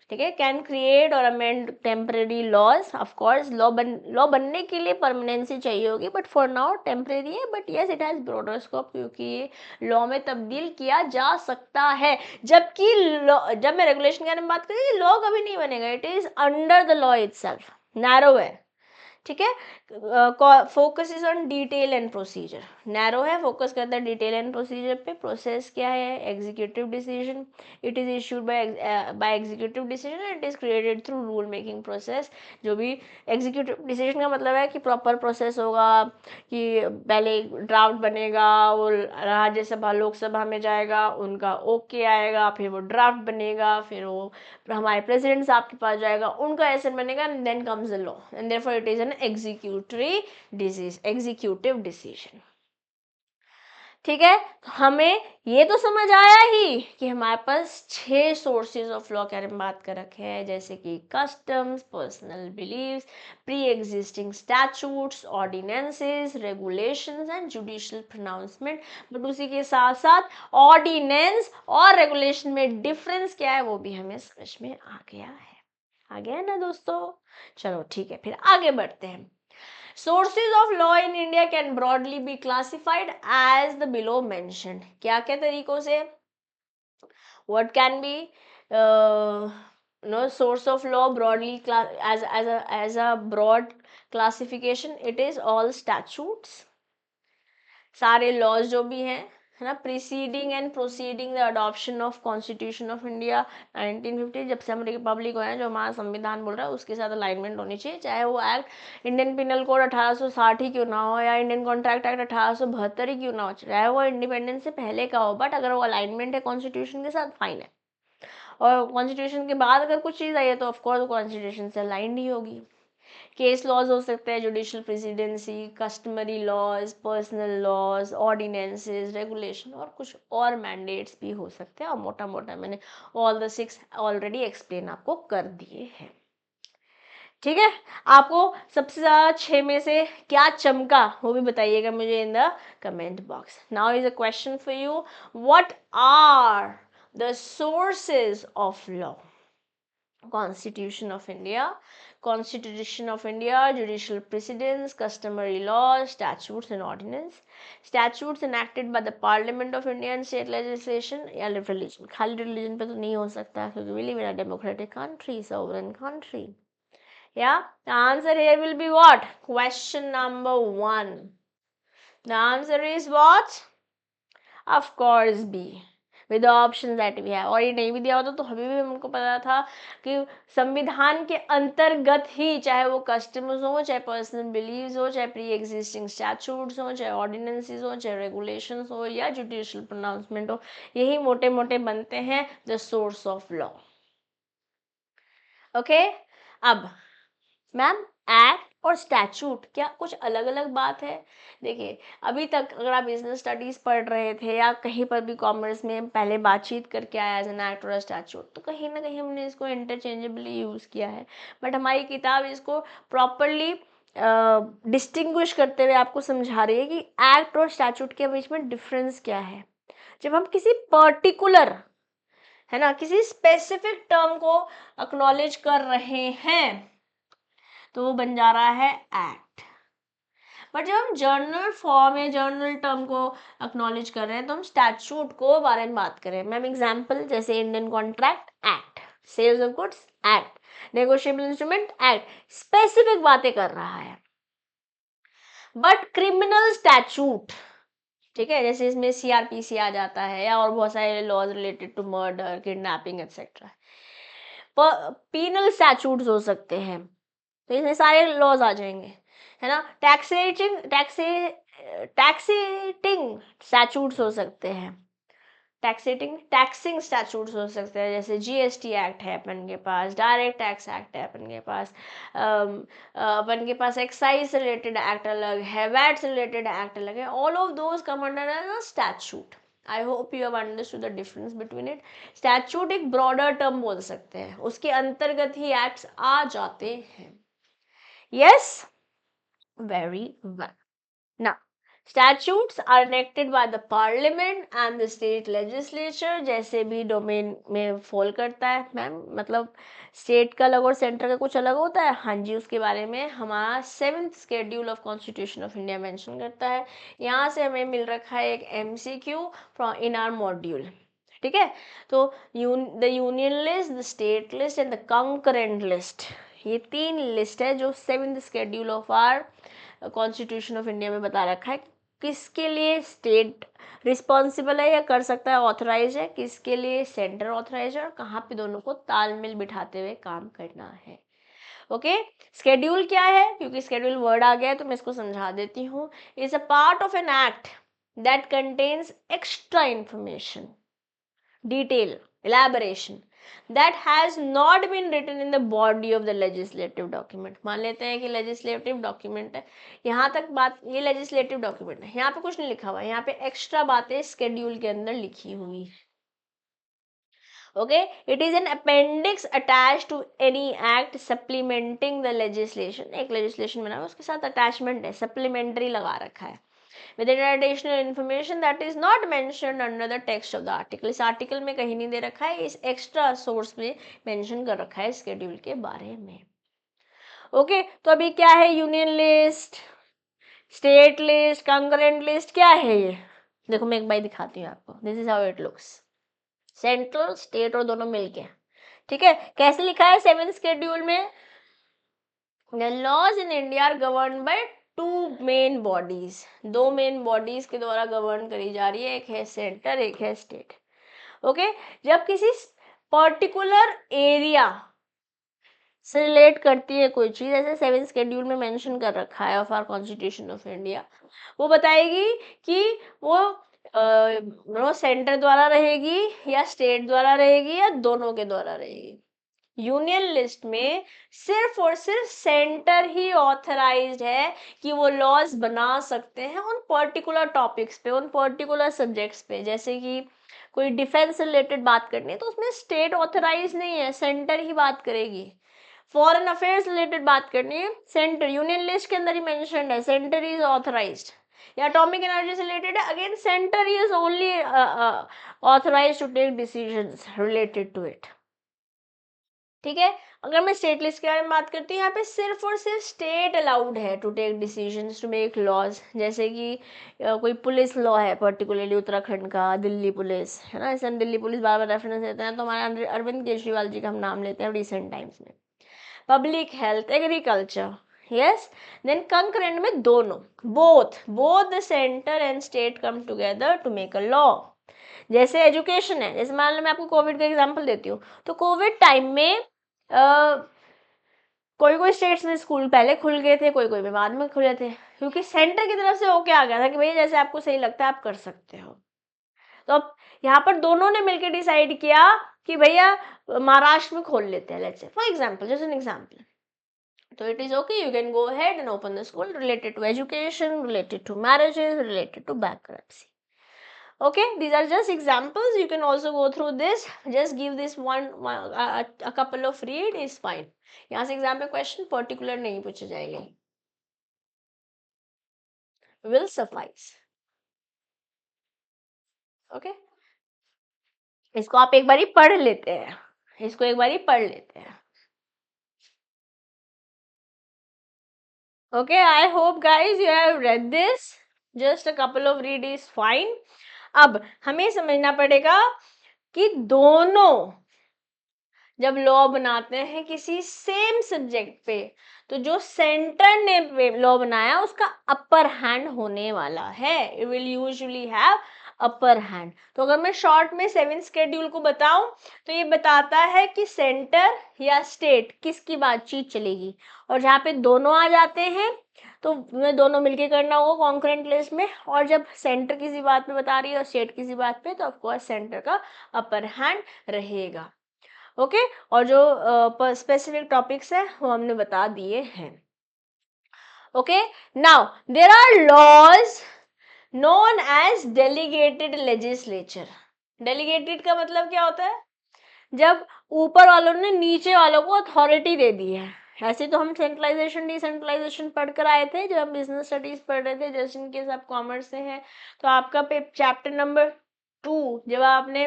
ठीक है। कैन क्रिएट और amend temporary laws. Of course law बनने के लिए परमानेंसी चाहिए होगी, बट फॉर नाउ टेम्परेरी है, but yes it has broader scope, क्योंकि ये लॉ में तब्दील किया जा सकता है। जबकि जब मैं रेगुलेशन के बारे में बात करी, लॉ कभी नहीं बनेगा, it is under the law itself, narrow है। ठीक है। Focus is on detail and procedure. Narrow है, फोकस करता है डिटेल एंड प्रोसीजर पे। प्रोसेस क्या है? Executive decision. It is issued by executive decision, it is created through rule making process. जो भी एग्जीक्यूटिव डिसीजन का मतलब है कि प्रॉपर प्रोसेस होगा, कि पहले ड्राफ्ट बनेगा, वो राज्यसभा लोकसभा में जाएगा, उनका ओके आएगा, फिर वो ड्राफ्ट बनेगा, फिर वो हमारे प्रेसिडेंट साहब के पास जाएगा, उनका एसेंट बनेगा, then comes the law and therefore it is an executive decision. ठीक है। तो हमें ये तो समझ आया ही कि हमारे पास 6 सोर्सेज ऑफ लॉ के बारे में बात कर रखे हैं, जैसे कि customs, personal beliefs, pre existing statutes, ordinances, regulations and judicial pronouncement. But उसी के साथ साथ ऑर्डिनेंस और रेगुलेशन में डिफरेंस क्या है वो भी हमें समझ में आ गया ना दोस्तों। चलो ठीक है, फिर आगे बढ़ते हैं। Sources of law in India can broadly be classified as the below mentioned. क्या क्या तरीकों से? What can be source of law broadly as a broad classification? It is all statutes. सारे लॉज जो भी हैं, है ना, preceding and proceeding the adoption of constitution of India 1950, जब से हम रिपब्लिक हुए हैं, जो हमारा संविधान बोल रहा है उसके साथ अलाइनमेंट होनी चाहिए। चाहे वो एक्ट इंडियन पिनल कोड 1860 ही क्यों ना हो, या इंडियन कॉन्ट्रैक्ट एक्ट 1872 ही क्यों ना हो, चाहे वो इंडिपेंडेंस से पहले का हो, बट अगर वो अलाइनमेंट है कॉन्स्टिट्यूशन के साथ, फाइन है। और कॉन्स्टिट्यूशन के बाद अगर कुछ चीज़ आई है तो ऑफकोर्स वो कॉन्स्टिट्यूशन से अलाइंड ही होगी। केस लॉज हो सकते हैं, judicial presidency, customary laws, personal laws, ordinances, regulation और कुछ और मैंडेट्स भी हो सकते हैं। और मोटा मोटा मैंने ऑल द 6 ऑलरेडी एक्सप्लेन आपको कर दिए हैं। ठीक है, आपको सबसे ज़्यादा 6 में से क्या चमका वो भी बताइएगा मुझे in the comment box. Now is a question for you, what are the sources of law? Constitution of India, Constitution of India, judicial precedents, customary laws, statutes and ordinance, statutes enacted by the Parliament of India and state legislation, या religion। खाली religion पे तो नहीं हो सकता क्योंकि we live in a democratic country, sovereign country. Yeah, the answer here will be what? Question number 1. The answer is what? Of course B. With the options that we have। और ये नहीं भी दिया होता तो अभी भी हमको पता था कि संविधान के अंतर्गत ही, चाहे वो कस्टम्स हो, चाहे पर्सनल बिलीव्स हो, चाहे प्री एग्जिस्टिंग स्टैट्यूट्स हो, चाहे ऑर्डिनेंसेस हो, चाहे रेगुलेशंस हो या जुडिशियल प्रोनाउंसमेंट हो, यही मोटे मोटे बनते हैं the source of law. Okay, अब मैम एक्ट और स्टैचूट क्या कुछ अलग अलग बात है? देखिए, अभी तक अगर आप बिजनेस स्टडीज पढ़ रहे थे या कहीं पर भी कॉमर्स में पहले बातचीत करके आया एज एन एक्ट और स्टैचूट, तो कहीं ना कहीं हमने इसको इंटरचेंजेबली यूज़ किया है। बट हमारी किताब इसको प्रॉपरली डिस्टिंग्विश करते हुए आपको समझा रही है कि एक्ट और स्टैचूट के बीच में डिफरेंस क्या है। जब हम किसी पर्टिकुलर, है ना, किसी स्पेसिफिक टर्म को अक्नॉलेज कर रहे हैं तो वो बन जा रहा है एक्ट। बट जब हम जर्नल फॉर्म या जर्नल टर्म को अक्नॉलेज कर रहे हैं तो हम स्टैट्यूट को बारे में बात करें। मैम एग्जांपल जैसे Indian contract act, sales of goods act, negotiable instrument act, specific बातें कर रहा है। बट क्रिमिनल स्टैट्यूट, ठीक है, जैसे इसमें सीआरपीसी आ जाता है या और बहुत सारे laws related to murder, kidnapping etcetera, penal statutes हो सकते हैं, तो इसमें सारे लॉज आ जाएंगे, है ना। टैक्सेटिंग स्टैट्यूट्स हो सकते हैं, टैक्सिंग स्टैट्यूट्स हो सकते हैं, जैसे जीएसटी एक्ट है अपन के पास, डायरेक्ट टैक्स एक्ट है अपन के पास, अपन के पास एक्साइज से रिलेटेड एक्ट अलग है, वैट से रिलेटेड एक्ट अलग है। All of those come under a statute. I hope you have understood the difference between it. Statute एक ब्रॉडर टर्म बोल सकते हैं, उसके अंतर्गत ही एक्ट्स आ जाते हैं। Yes, very well. Now, statutes are enacted by the parliament and the state legislature, जैसे भी डोमेन में फॉल करता है मैम, मतलब स्टेट का अलग और सेंटर का कुछ अलग होता है। हाँ जी, उसके बारे में हमारा 7th schedule of constitution of India mention करता है। यहाँ से हमें मिल रखा है एक MCQ from in our module, ठीक है। तो the union list, the state list and the concurrent list, ये 3 लिस्ट है जो 7th schedule of our constitution of India में बता रखा है किसके लिए स्टेट रिस्पॉन्सिबल है या कर सकता है, ऑथराइज है, किसके लिए सेंटर ऑथराइज है, और कहाँ पे दोनों को तालमेल बिठाते हुए काम करना है। ओके, स्केड्यूल क्या है? क्योंकि स्केड्यूल वर्ड आ गया है तो मैं इसको समझा देती हूँ। Is a part of an act that contains extra information, detail, elaboration that has not been written in the body of the legislative document। मान लेते हैं कि legislative document है, यहाँ तक बात, ये legislative document है, यहाँ पे कुछ नहीं लिखा हुआ है, यहाँ पे एक्स्ट्रा बातें schedule के अंदर लिखी हुई है। Okay, it is an appendix attached to any act supplementing the legislation। एक legislation बना है उसके साथ attachment है, supplementary लगा रखा है, with additional information that is not mentioned under the text of the article। इस आर्टिकल में कहीं नहीं दे रखा है, इस एक्स्ट्रा सोर्स में मेंशन कर रखा है स्केड्यूल के बारे में। ओके, तो अभी क्या है, union list, state list, concurrent list, क्या है ये? देखो मैं एक बार दिखाती हूँ आपको, this is how it looks, central state और दोनों मिलके, ठीक है। कैसे लिखा है 7th शेड्यूल में? The laws in India are governed by 2 main bodies, 2 main bodies के द्वारा गवर्न करी जा रही है, एक है सेंटर, एक है स्टेट। ओके, जब किसी पर्टिकुलर एरिया से रिलेट करती है कोई चीज, जैसे 7th शेड्यूल में मेंशन कर रखा है of our constitution of India, वो बताएगी कि वो सेंटर द्वारा रहेगी या स्टेट द्वारा रहेगी या दोनों के द्वारा रहेगी। यूनियन लिस्ट में सिर्फ और सिर्फ सेंटर ही ऑथराइज्ड है कि वो लॉज बना सकते हैं उन पर्टिकुलर टॉपिक्स पे, उन पर्टिकुलर सब्जेक्ट्स पे। जैसे कि कोई डिफेंस रिलेटेड बात करनी है तो उसमें स्टेट ऑथराइज नहीं है, सेंटर ही बात करेगी। फॉरेन अफेयर्स रिलेटेड बात करनी है, सेंटर यूनियन लिस्ट के अंदर ही मेंशन्ड है, सेंटर इज ऑथराइज्ड। या अटॉमिक एनर्जी से रिलेटेड है, again centre is only authorised to take decisions related to it. ठीक है, अगर मैं स्टेट लिस्ट के बारे में बात करती हूँ, यहाँ पे सिर्फ और सिर्फ स्टेट अलाउड है to take decisions, to make laws. जैसे कि कोई पुलिस लॉ है पर्टिकुलरली उत्तराखंड का, दिल्ली पुलिस है ना, ऐसे हम दिल्ली पुलिस बार बार रेफरेंस देते हैं तो हमारे अरविंद केजरीवाल जी का हम नाम लेते हैं रिसेंट टाइम्स में। Public health, agriculture, yes. Then concurrent में दोनों, both the centre and state come together to make a law. जैसे एजुकेशन है, जैसे मान लो मैं आपको कोविड का एग्जांपल देती हूँ, तो कोविड टाइम में कोई कोई स्टेट्स में स्कूल पहले खुल गए थे, कोई कोई में बाद में खुले थे, क्योंकि सेंटर की तरफ से होके आ गया था कि भैया जैसे आपको सही लगता है आप कर सकते हो। तो अब यहाँ पर दोनों ने मिलकर डिसाइड किया कि भैया महाराष्ट्र में खोल लेते हैं, let's say for example, just an example. तो it is okay, you can go ahead and open the school related to education, related to marriages, related to bankruptcy. Okay, these are just examples. You can also go through this. Just give this a couple of read is fine. यहाँ से exam में question particular नहीं पूछे जाएंगे, will suffice. Okay, इसको आप एक बारी पढ़ लेते हैं, इसको एक बारी पढ़ लेते हैं। Okay, I hope guys you have read this. Just a couple of read is fine. अब हमें समझना पड़ेगा कि दोनों जब लॉ बनाते हैं किसी सेम सब्जेक्ट पे, तो जो सेंटर ने लॉ बनाया उसका अपर हैंड होने वाला है, it will usually have upper hand. तो अगर मैं शॉर्ट में 7 शेड्यूल को बताऊं तो ये बताता है कि सेंटर या स्टेट किसकी बातचीत चलेगी, और जहाँ पे दोनों आ जाते हैं तो मैं दोनों मिलके करना होगा कॉन्करेंट लिस्ट में। और जब सेंटर किसी बात पे बता रही है और स्टेट किसी बात पे, तो ऑफकोर्स सेंटर का अपर हैंड रहेगा। ओके, और जो स्पेसिफिक टॉपिक्स है वो हमने बता दिए हैं। Okay, now there are laws known as delegated legislature. Delegated का मतलब क्या होता है, जब ऊपर वालों ने नीचे वालों को अथॉरिटी दे दी है। ऐसे तो हम सेंट्रलाइजेशन डिसेंट्रलाइजेशन पढ़कर आए थे जब हम बिजनेस स्टडीज पढ़ रहे थे, जैसे इन केस आप कॉमर्स से हैं तो आपका चैप्टर नंबर 2 जब आपने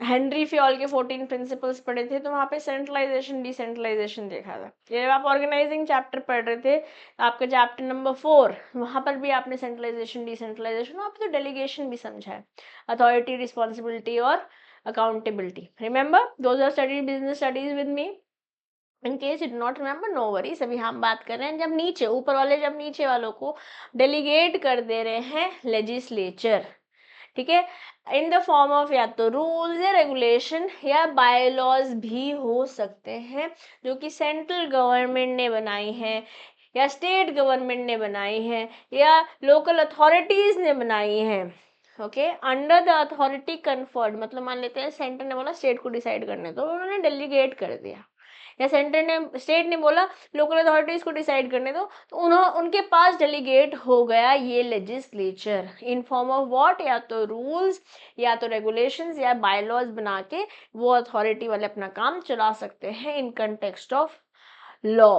हेनरी फ्योल के 14 प्रिंसिपल्स पढ़े थे तो वहाँ पे सेंट्रलाइजेशन डिसेंट्रलाइजेशन देखा था। जब आप ऑर्गेनाइजिंग चैप्टर पढ़ रहे थे, आपका चैप्टर नंबर 4, वहाँ पर भी आपने सेंट्रलाइजेशन डिसेंट्रलाइजेशन, वहाँ पे तो डेलीगेशन भी समझा है, अथॉरिटी, रिस्पॉन्सिबिलिटी और accountability. Remember, those are studied business studies with me. In case you do not remember, no worries. अभी हम बात कर रहे हैं जब नीचे ऊपर वाले जब नीचे वालों को डेलीगेट कर दे रहे हैं लेजिस्लेचर, ठीक है, इन द फॉर्म ऑफ या तो रूल्स या रेगुलेशन या बायलॉज भी हो सकते हैं जो कि सेंट्रल गवर्नमेंट ने बनाई है या स्टेट गवर्नमेंट ने बनाई है या लोकल अथॉरिटीज ने बनाई है। Okay, under the authority conferred, मतलब मान लेते हैं सेंटर ने बोला स्टेट को डिसाइड करने दो, उन्होंने डेलीगेट कर दिया, या सेंटर ने स्टेट ने बोला लोकल अथॉरिटीज को डिसाइड करने दो, तो उनके पास डेलीगेट हो गया ये legislature in form of what, या तो रूल्स या तो रेगुलेशंस या बायलॉज बना के वो अथॉरिटी वाले अपना काम चला सकते हैं in context of law.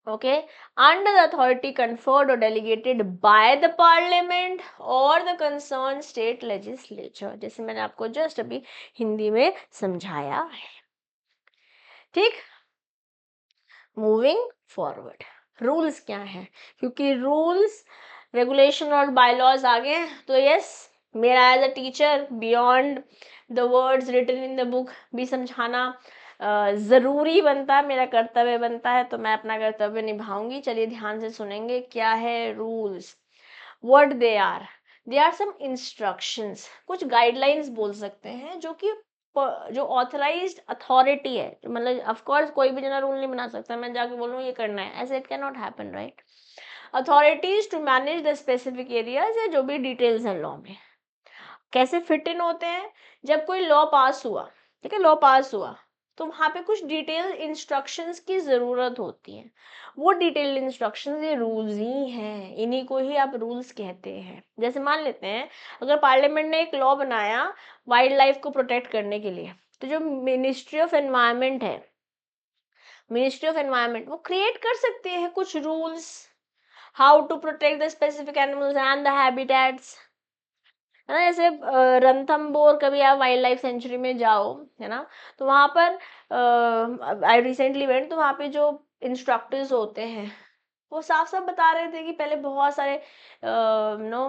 Okay, under the authority conferred or delegated by the parliament or the concerned state legislature, जैसे मैंने आपको जस्ट अभी हिंदी में समझाया है। ठीक, मूविंग फॉरवर्ड, रूल्स क्या है, क्योंकि रूल्स रेगुलेशन और बायलॉज आ गए तो यस, मेरा as a teacher beyond the words written in the book भी समझाना ज़रूरी बनता है, मेरा कर्तव्य बनता है, तो मैं अपना कर्तव्य निभाऊंगी। चलिए ध्यान से सुनेंगे क्या है rules, what they are some instructions, कुछ गाइडलाइंस बोल सकते हैं जो कि जो ऑथराइज्ड अथॉरिटी है, मतलब ऑफ कोर्स कोई भी जना रूल नहीं बना सकता, मैं जाके बोलूँ ये करना है, ऐसे it can not happen, right. Authorities to manage the specific areas या जो भी डिटेल्स हैं लॉ में, कैसे फिट इन होते हैं, जब कोई लॉ पास हुआ, ठीक है, लॉ पास हुआ तो वहाँ पे कुछ डिटेल इंस्ट्रक्शंस की ज़रूरत होती है। वो डिटेल इंस्ट्रक्शंस ये रूल्स ही हैं, इन्हीं को ही आप रूल्स कहते हैं। जैसे मान लेते हैं अगर पार्लियामेंट ने एक लॉ बनाया वाइल्ड लाइफ को प्रोटेक्ट करने के लिए, तो जो मिनिस्ट्री ऑफ एनवायरनमेंट है, मिनिस्ट्री ऑफ एनवायरनमेंट वो क्रिएट कर सकते हैं कुछ rules, how to protect the specific animals and the habitats, है ना। जैसे रणथंभौर कभी आप वाइल्ड लाइफ सेंचुरी में जाओ, है ना, तो वहाँ पर आई रिसेंटली वेंट, तो वहाँ पे जो इंस्ट्रक्टर्स होते हैं वो साफ साफ बता रहे थे कि पहले बहुत सारे नो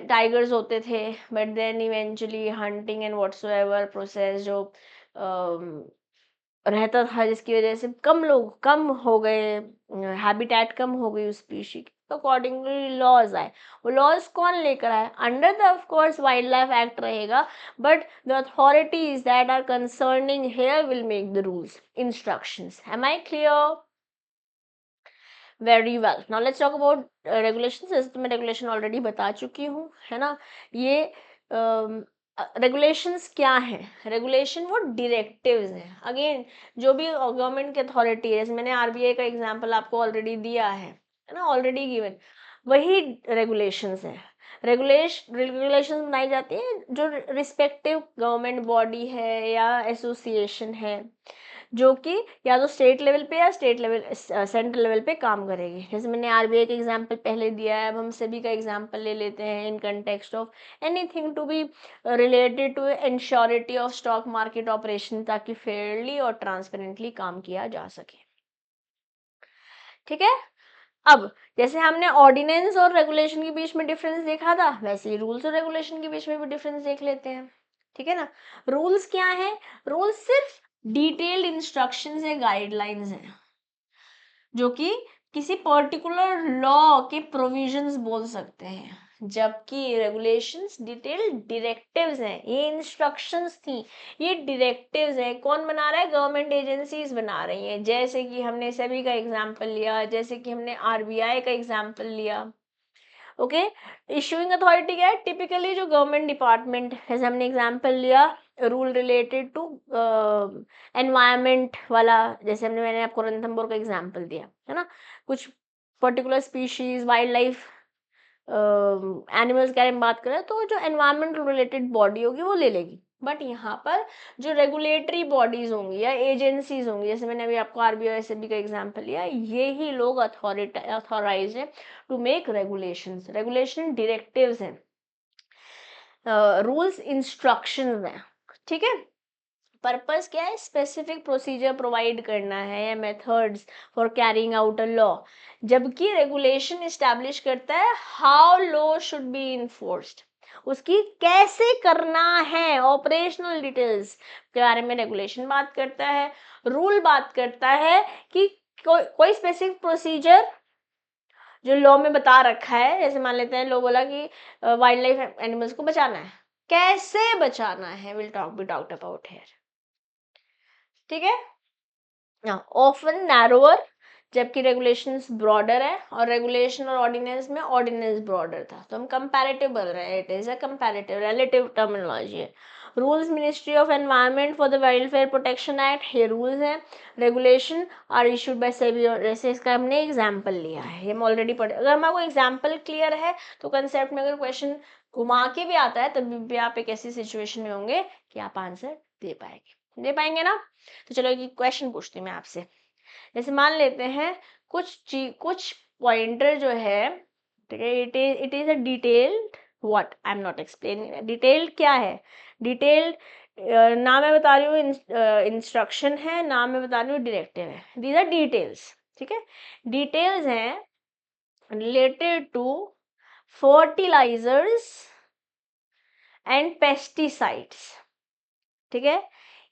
टाइगर्स होते थे, but then eventually hunting and whatsoever process जो रहता था, जिसकी वजह से कम हो गए, हैबिटेट कम हो गई उस स्पीशी की, तो अकॉर्डिंगली लॉज आए। वो लॉज कौन लेकर आए? Under the of course wild life act रहेगा, but the authorities that are concerning here will make the rules, instructions. Am I clear? Very well, now let's talk about regulation. जैसे तो मैं regulation already बता चुकी हूँ, है ना। ये रेगुलेशंस क्या है? रेगुलेशन वो डायरेक्टिव्स हैं। अगेन जो भी गवर्नमेंट की अथॉरिटी है, जैसे मैंने आरबीआई का एग्जांपल आपको ऑलरेडी दिया है ना, ऑलरेडी गिवन, वही रेगुलेशंस है। रेगुलेशंस बनाई जाती है जो रिस्पेक्टिव गवर्नमेंट बॉडी है या एसोसिएशन है, जो कि या तो स्टेट लेवल पे या स्टेट लेवल सेंट्रल लेवल पे काम करेगी। जैसे मैंने आरबीआई का एग्जांपल पहले दिया है, अब हम सभी का एग्जांपल ले लेते हैं in context of anything to be related to insurity of stock market operation, ताकि फेयरली और ट्रांसपेरेंटली काम किया जा सके। ठीक है। अब जैसे हमने ऑर्डिनेंस और रेगुलेशन के बीच में डिफरेंस देखा था, वैसे ही रूल्स और रेगुलेशन के बीच में भी डिफरेंस देख लेते हैं। ठीक है ना। रूल्स क्या है? रूल्स सिर्फ डिटेल्ड इंस्ट्रक्शंस है, गाइडलाइंस हैं, जो कि किसी पर्टिकुलर लॉ के प्रोविजंस बोल सकते हैं, जबकि रेगुलेशंस डिटेल्ड डायरेक्टिव्स हैं। ये इंस्ट्रक्शंस थी, ये डायरेक्टिव्स हैं। कौन बना रहा है? गवर्नमेंट एजेंसीज बना रही हैं। जैसे कि हमने सभी का एग्जांपल लिया, जैसे कि हमने आरबीआई का एग्जांपल लिया। ओके। इशूइंग अथॉरिटी क्या है? टिपिकली जो गवर्नमेंट डिपार्टमेंट, जैसे हमने एग्जांपल लिया रूल रिलेटेड टू एनवायरनमेंट वाला, जैसे मैंने आपको रणथंभौर का एग्जांपल दिया, है ना। कुछ particular species wild life animals के बारे में बात करें, तो जो एनवायरमेंट रिलेटेड बॉडी होगी वो ले लेगी। बट यहाँ पर जो रेगुलेटरी बॉडीज होंगी या एजेंसीज होंगी, जैसे मैंने अभी आपको आरबीआई एसएबी का एग्जांपल लिया, ये ही लोग अथॉराइज है to make regulations. Regulation directives हैं, रूल्स इंस्ट्रक्शंस हैं। ठीक है। पर्पस क्या है? स्पेसिफिक प्रोसीजर प्रोवाइड करना है या methods for carrying out a law, जबकि रेगुलेशन इस्टेब्लिश करता है how law should be enforced, उसकी कैसे करना है, ऑपरेशनल डिटेल्स के बारे में रेगुलेशन बात करता है। रूल बात करता है कि कोई स्पेसिफिक प्रोसीजर जो लॉ में बता रखा है, जैसे मान लेते हैं लॉ बोला कि वाइल्ड लाइफ एनिमल्स को बचाना है, कैसे बचाना है, will be talked about here. ठीक है। ऑफन नैरोअर, जबकि रेगुलेशंस ब्रॉडर है, और रेगुलेशन और ऑर्डिनेंस में ऑर्डिनेंस ब्रॉडर था, तो हम कंपैरेटिव बोल रहे हैं। It is a comparative relative terminology है। Rules ministry of environment for the wildlife protection act, ये रूल्स हैं। Regulation are issued by SEBI, और जैसे इसका हमने एग्जांपल लिया है, ये हम ऑलरेडी पढ़े। अगर हमारा एग्जांपल क्लियर है तो कंसेप्ट में अगर क्वेश्चन घुमा के भी आता है तब भी आप एक ऐसी सिचुएशन में होंगे कि आप आंसर दे पाएंगे ना। तो चलो एक क्वेश्चन पूछती हूँ मैं आपसे। जैसे मान लेते हैं कुछ पॉइंटर जो है, ठीक है, it is a detailed, what I am not explaining. Detailed क्या है? डिटेल्ड ना मैं बता रही हूँ इंस्ट्रक्शन है, ना मैं बता रही हूँ डायरेक्टिव है, दीज आर डिटेल्स। ठीक है। डिटेल्स हैं related to fertilisers and pesticides. ठीक है।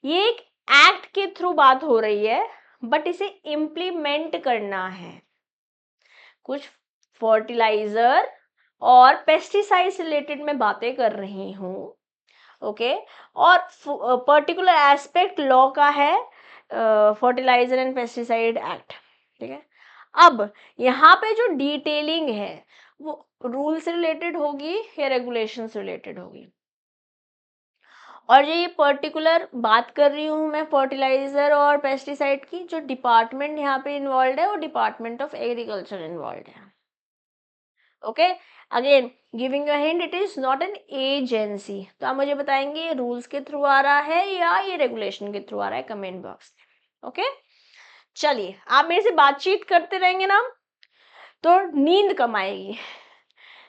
ये एक एक्ट के थ्रू बात हो रही है, बट इसे इम्प्लीमेंट करना है। कुछ फर्टिलाइजर और पेस्टिसाइड रिलेटेड मैं बातें कर रही हूँ। ओके। और पर्टिकुलर एस्पेक्ट लॉ का है फर्टिलाइजर एंड पेस्टिसाइड एक्ट। ठीक है। अब यहाँ पे जो डिटेलिंग है वो रूल से रिलेटेड होगी या रेगुलेशन से रिलेटेड होगी? और ये पर्टिकुलर बात कर रही हूँ मैं फर्टिलाइजर और पेस्टिसाइड की, जो डिपार्टमेंट यहाँ पे इन्वॉल्व है वो डिपार्टमेंट ऑफ एग्रीकल्चर इन्वॉल्व है। Okay, again giving a hint, it is not an agency. तो आप मुझे बताएंगे ये रूल्स के थ्रू आ रहा है या ये रेगुलेशन के थ्रू आ रहा है, कमेंट बॉक्स में। ओके, चलिए आप मेरे से बातचीत करते रहेंगे ना तो नींद कम आएगी।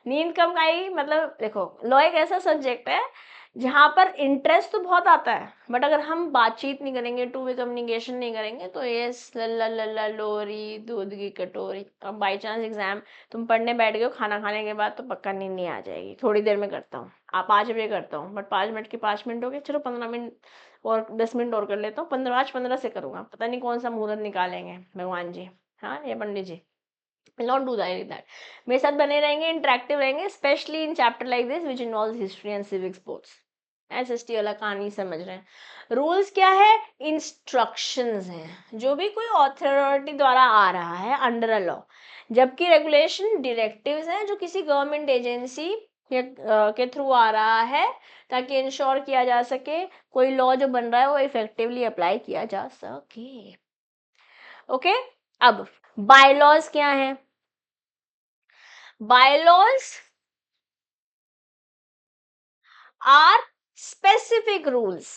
नींद कम आएगी मतलब देखो, लॉ एक ऐसा सब्जेक्ट है जहाँ पर इंटरेस्ट तो बहुत आता है, बट अगर हम बातचीत नहीं करेंगे, टू वे कम्युनिकेशन नहीं करेंगे, तो ये लल्ला लल्ला लोरी दूध की कटोरी। अब बाई चांस एग्जाम तुम पढ़ने बैठ गए हो, खाना खाने के बाद तो पक्का नींद नहीं आ जाएगी। थोड़ी देर में करता हूँ, आप 5 बजे करता हूँ, बट 5 मिनट के 5 मिनट हो गए, चलो 15 मिनट और 10 मिनट और कर लेता हूँ, 15 से करूँगा, पता नहीं कौन सा मुहूर्त निकालेंगे भगवान जी, हाँ या पंडित जी। will not do that. मेरे साथ बने रहेंगे, इंटरेक्टिव रहेंगे, specially in chapter like this which involves history and civic sports. SST वाला कहानी समझ रहे हैं। रूल्स क्या है? इंस्ट्रक्शंस हैं, जो भी कोई अथॉरिटी द्वारा आ रहा है अंडर अ लॉ। जबकि रेगुलेशन डायरेक्टिव्स हैं जो किसी गवर्नमेंट एजेंसी के थ्रू आ रहा है, ताकि इंश्योर किया जा सके कोई लॉ जो बन रहा है वो इफेक्टिवली अप्लाई किया जा सके। ओके, अब बायलॉज क्या है? bylaws are specific rules.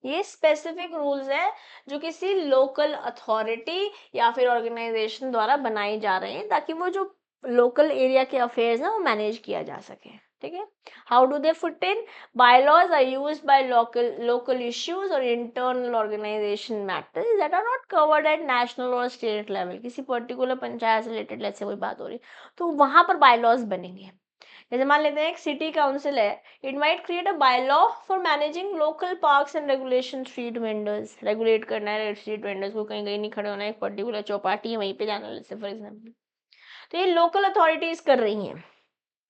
ये स्पेसिफिक रूल्स है जो किसी लोकल अथॉरिटी या फिर ऑर्गेनाइजेशन द्वारा बनाए जा रहे हैं, ताकि वो जो लोकल एरिया के अफेयर्स ना वो मैनेज किया जा सके। ठीक है, how do they fit in? bylaws are used by local issues or internal organization matters that are not covered at national or state level। किसी पर्टिकुलर पंचायत से रिलेटेड लेट्स से कोई बात हो रही, तो वहां पर bylaws बनेंगे। जैसे मान लेते हैं एक सिटी काउंसिल है, it might create a bylaw for managing local parks and regulation street vendors. Regulate करना है स्ट्रीट वेंडर्स को, कहीं कहीं नहीं खड़े होना है, एक पर्टिकुलर चौपाटी है वहीं पे जाना है फॉर एग्जाम्पल। तो ये लोकल अथॉरिटीज कर रही हैं।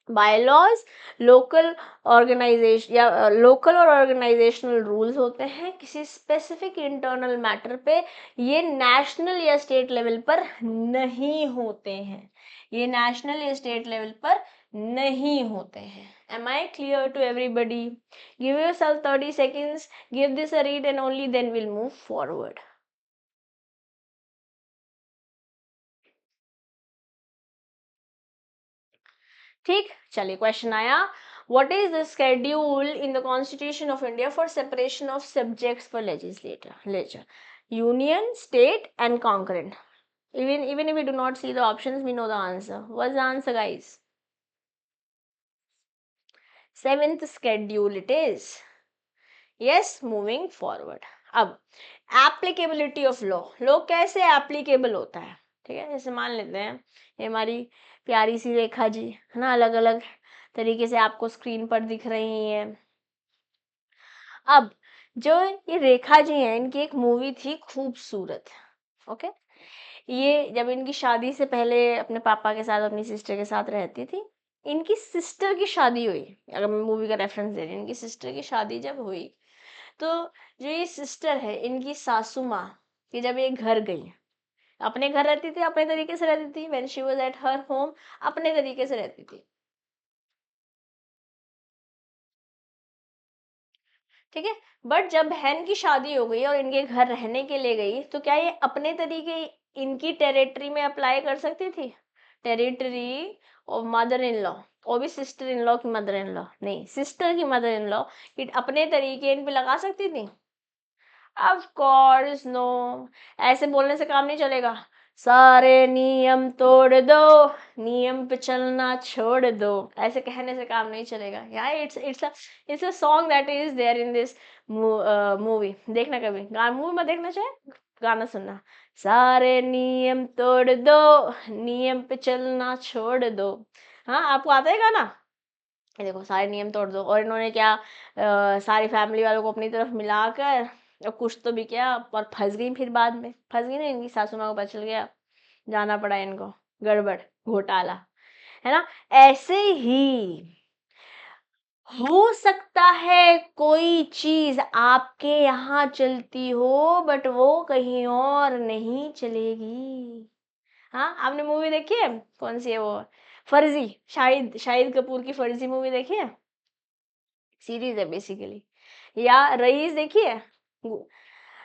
बायलॉज लोकल ऑर्गेनाइजेशन या लोकल और ऑर्गेनाइजेशनल रूल्स होते हैं किसी स्पेसिफिक इंटरनल मैटर पे। ये नेशनल या स्टेट लेवल पर नहीं होते हैं, ये नेशनल या स्टेट लेवल पर नहीं होते हैं। Am I clear to everybody? Give yourself 30 seconds, give this a read and only then we'll move forward. ठीक, चलिए क्वेश्चन आया, what is the schedule in the constitution of India for separation of subjects for legislature? Union, state and concurrent. Even if we do not see the options, we know the answer. What's the answer, guys? Seventh schedule it is. Yes, moving forward. अब applicability of law, law कैसे applicable होता है? ठीक है, जैसे मान लेते हैं ये हमारी प्यारी सी रेखा जी है ना, अलग अलग तरीके से आपको स्क्रीन पर दिख रही हैं। अब जो ये रेखा जी हैं, इनकी एक मूवी थी खूबसूरत। ओके, ये जब इनकी शादी से पहले अपने पापा के साथ अपनी सिस्टर के साथ रहती थी, इनकी सिस्टर की शादी हुई। अगर मैं मूवी का रेफरेंस दे रही हूँ, इनकी सिस्टर की शादी जब हुई, तो जो ये सिस्टर है इनकी सासू माँ, ये जब ये घर गई, अपने घर रहती थी, अपने तरीके से रहती थी, when she was at her home अपने तरीके से रहती थी। ठीक है, बट जब बहन की शादी हो गई और इनके घर रहने के लिए गई, तो क्या ये अपने तरीके इनकी टेरिटरी में अप्लाई कर सकती थी? टेरिटरी और मदर इन लॉ, और भी सिस्टर इन लॉ की मदर इन लॉ नहीं, सिस्टर की मदर इन लॉ अपने तरीके इन पे लगा सकती थी? Of course no. ऐसे बोलने से काम नहीं चलेगा। सारे नियम तोड़ दो, नियम पे चलना छोड़ दो, ऐसे कहने से काम नहीं चलेगा। या it's a song that is there in this movie. देखना कभी, मूवी में देखना चाहे गाना सुनना। सारे नियम तोड़ दो, नियम पे चलना छोड़ दो। हाँ, आपको आता है गाना? ये देखो, सारे नियम तोड़ दो, और इन्होंने क्या सारी फैमिली वालों को अपनी तरफ मिलाकर और कुछ तो भी किया, और फंस गई। फिर बाद में फंस गई ना, इनकी सासू माँ को पता चल गया, जाना पड़ा इनको, गड़बड़ घोटाला, है ना। ऐसे ही हो सकता है कोई चीज आपके यहाँ चलती हो, बट वो कहीं और नहीं चलेगी। हाँ, आपने मूवी देखी है? कौन सी है वो? फर्जी, शाहिद शाहिद कपूर की फर्जी मूवी देखी है? सीरीज है बेसिकली। या रईस देखिए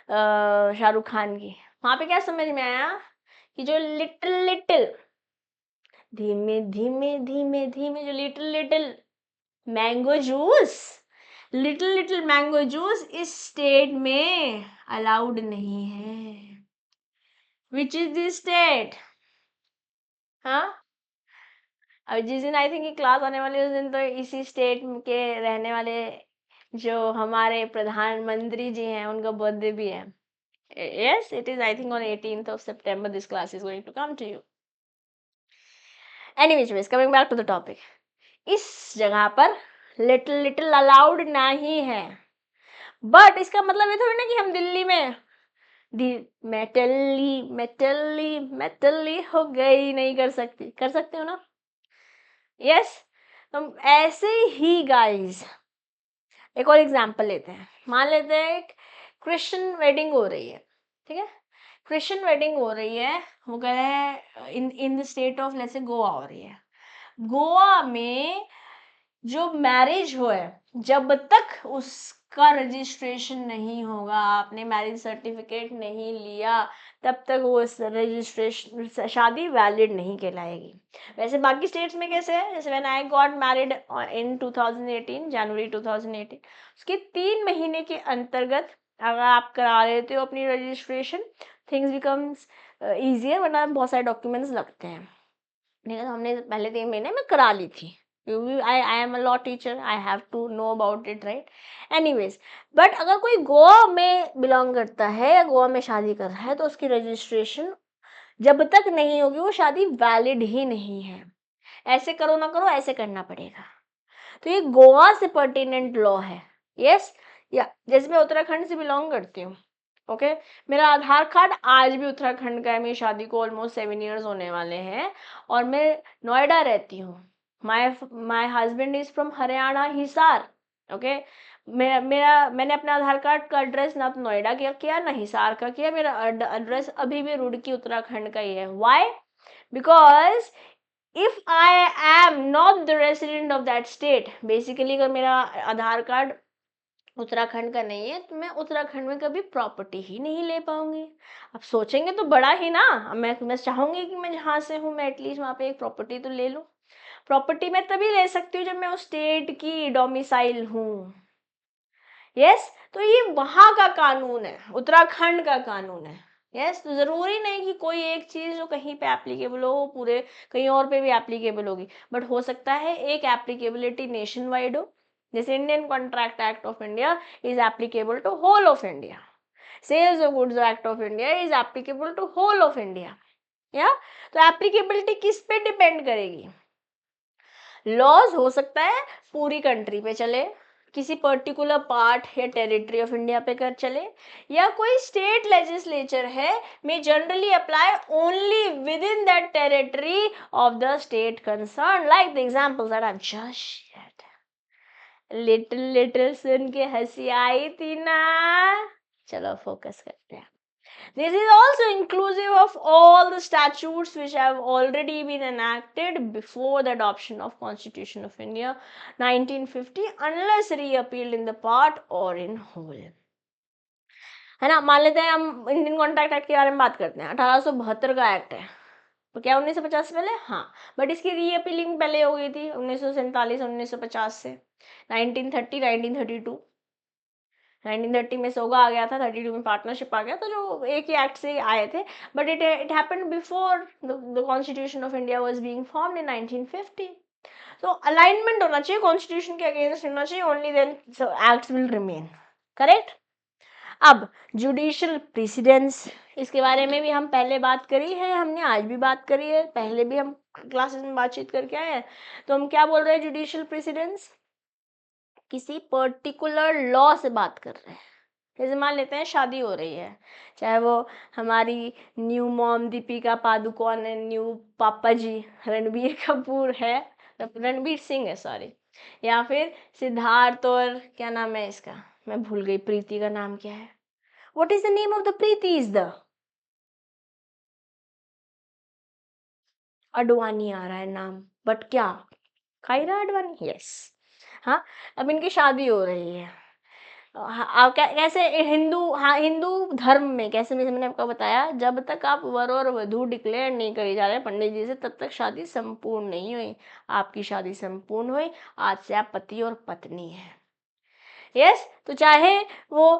शाहरुख खान की, वहां पे क्या समझ में आया कि जो लिटिल लिटिल धीमे धीमे धीमे धीमे जो little little mango juice, little little mango juice इस स्टेट में अलाउड नहीं है। Which is the state? हाँ, अब जिस दिन आई थिंक ये क्लास आने वाली है उस दिन तो इसी स्टेट के रहने वाले जो हमारे प्रधानमंत्री जी हैं उनका बर्थडे भी है। Yes, it is I think on 18th of September this class is going to come to you. Anyways, coming back to the topic. इस जगह पर लिटिल लिटिल अलाउड नहीं है, बट इसका मतलब ये थोड़ी ना कि हम दिल्ली में मेटली मेटली मेटली हो गई नहीं कर सकती, कर सकते हो ना? यस, तो ऐसे ही गाइस एक और एग्जांपल लेते हैं। मान लेते हैं एक क्रिश्चियन वेडिंग हो रही है, ठीक है, क्रिश्चियन वेडिंग हो रही है, वो कह रहे हैं in the state of let's say Goa हो रही है। गोवा में जो मैरिज हो है, जब तक उसका रजिस्ट्रेशन नहीं होगा, आपने मैरिज सर्टिफिकेट नहीं लिया, तब तक वो रजिस्ट्रेशन शादी वैलिड नहीं कहलाएगी। वैसे बाकी स्टेट्स में कैसे है, जैसे when I got married in 2018 जनवरी 2018, उसके 3 महीने के अंतर्गत अगर आप करा लेते हो अपनी रजिस्ट्रेशन, थिंग्स बिकम्स ईजियर, वरना बहुत सारे डॉक्यूमेंट्स लगते हैं। नहीं तो हमने पहले 3 महीने में करा ली थी। I am a law teacher, I have to know about it, right? Anyways, but अगर कोई गोवा में बिलोंग करता है या गोवा में शादी कर रहा है तो उसकी रजिस्ट्रेशन जब तक नहीं होगी वो शादी वैलिड ही नहीं है। ऐसे करो ना करो, ऐसे करना पड़ेगा। तो ये गोवा से पर्टिनेंट लॉ है। यस, या जैसे मैं उत्तराखंड से बिलोंग करती हूँ, ओके, मेरा आधार कार्ड आज भी उत्तराखंड का है। मेरी शादी को ऑलमोस्ट 7 years होने वाले हैं और मैं नोएडा रहती हूँ। My husband is from Haryana Hisar, okay. मैंने अपने आधार कार्ड का एड्रेस ना तो नोएडा किया ना हिसार का किया, मेरा एड्रेस अभी भी रुड़की उत्तराखंड का ही है। Why? Because if I am not the resident of that state, basically अगर मेरा आधार कार्ड उत्तराखंड का नहीं है तो मैं उत्तराखंड में कभी प्रॉपर्टी ही नहीं ले पाऊंगी। अब सोचेंगे तो बड़ा ही ना, मैं चाहूंगी कि मैं जहाँ से हूँ मैं एटलीस्ट वहाँ पे एक प्रॉपर्टी तो ले लूँ। प्रॉपर्टी मैं तभी ले सकती हूँ जब मैं उस स्टेट की डोमिसाइल हूँ। यस, तो ये वहाँ का कानून है, उत्तराखंड का कानून है। यस, तो जरूरी नहीं कि कोई एक चीज जो कहीं पे एप्लीकेबल हो पूरे कहीं और पे भी एप्लीकेबल होगी, बट हो सकता है एक एप्लीकेबिलिटी नेशन वाइड हो। जैसे Indian contract act of India is applicable to whole of India, sales of goods act of India is applicable to whole of India. या तो एप्लीकेबिलिटी किस पे डिपेंड करेगी? लॉज हो सकता है पूरी कंट्री पे चले, किसी पर्टिकुलर पार्ट या टेरिटरी ऑफ इंडिया पे कर चले, या कोई स्टेट लेजिस्लेचर है may generally apply only within that territory of the state concern, like the examples that I have just shared. Little little सुन के हंसी आई थी ना? चलो फोकस करते हैं। This is also inclusive of all the statutes which have already been enacted before the adoption of Constitution of India 1950 unless repealed in the part or in whole। है ना, मान लेते हैं हम इंडियन कॉन्ट्रैक्ट एक्ट के बारे में बात करते हैं। 1872 का एक्ट है, तो क्या 1950 से पहले? हाँ, बट इसकी रीअपीलिंग पहले हो गई थी 1947 1950 से, 1930 1932। 1930 में सोगा आ गया था, 32 में पार्टनरशिप आ गया, तो जो एक ही एक्ट से आए थे, but it happened before the constitution of India was being formed in 1950। तो अलाइनमेंट होना चाहिए, कॉन्स्टिट्यूशन के अगेंस्ट होना चाहिए, only then acts will remain correct. अब जुडिशियल प्रेसिडेंस, इसके बारे में भी हम पहले बात करी है, हमने आज भी बात करी है, पहले भी हम क्लासेस में बातचीत करके आए हैं। तो हम क्या बोल रहे हैं? जुडिशियल प्रेसिडेंस किसी पर्टिकुलर लॉ से बात कर रहे हैं। जैसे मान लेते हैं शादी हो रही है, चाहे वो हमारी न्यू मॉम दीपिका पादुकोण है, न्यू पापा जी रणबीर कपूर है, रणबीर सिंह है सॉरी, या फिर सिद्धार्थ और क्या नाम है इसका, मैं भूल गई, प्रीति का नाम क्या है? What is the name of the pretty? Is the Advani आ रहा है नाम, बट क्या? कायरा अडवाणी? यस। हाँ, अब इनकी शादी हो रही है, आप कैसे हिंदू, हाँ हिंदू धर्म में कैसे, मैंने आपको बताया, जब तक आप वर और वधू डिक्लेयर नहीं करे जा रहे पंडित जी से तब तक शादी संपूर्ण नहीं हुई। आपकी शादी संपूर्ण हुई, आज से आप पति और पत्नी हैं। यस, तो चाहे वो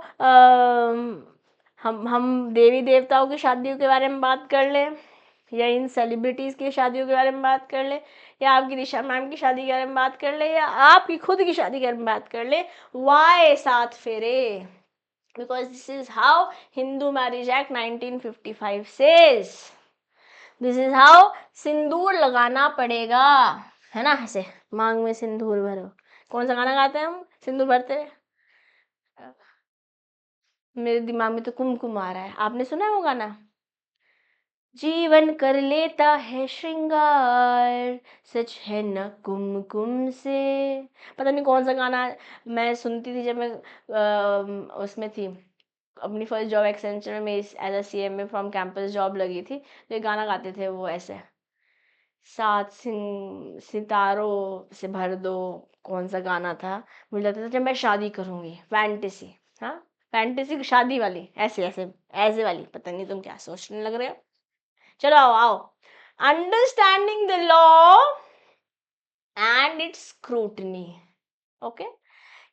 हम देवी देवताओं की शादियों के बारे में बात कर लें, या इन सेलिब्रिटीज की शादियों के बारे में बात कर ले, या आपकी दिशा मैम की शादी के बारे में बात कर ले, या आपकी खुद की शादी के बारे में बात कर ले, वाई 7 फेरे? Because this is how Hindu marriage act 1955 says, this is how sindoor लगाना पड़ेगा, है ना, ऐसे मांग में सिंदूर भरो। कौन सा गाना गाते हैं हम सिंदूर भरते हैं? मेरे दिमाग में तो कुमकुम आ रहा है, आपने सुना है वो गाना? जीवन कर लेता है श्रृंगार, सच है न कुमकुम से। पता नहीं कौन सा गाना मैं सुनती थी जब मैं उसमें थी, अपनी फर्स्ट जॉब एक्सेंचर में मेरी as a CMA from campus job लगी थी, तो ये गाना गाते थे वो ऐसे, सात सितारों से भर दो, कौन सा गाना था, मुझे लगता था जब मैं शादी करूंगी, फैंटेसी, हाँ फैंटेसी शादी वाली, ऐसे ऐसे ऐसे वाली, पता नहीं तुम क्या सोचने लग रहे हो। चलो आओ आओ, understanding the law and it's scrutiny. Okay,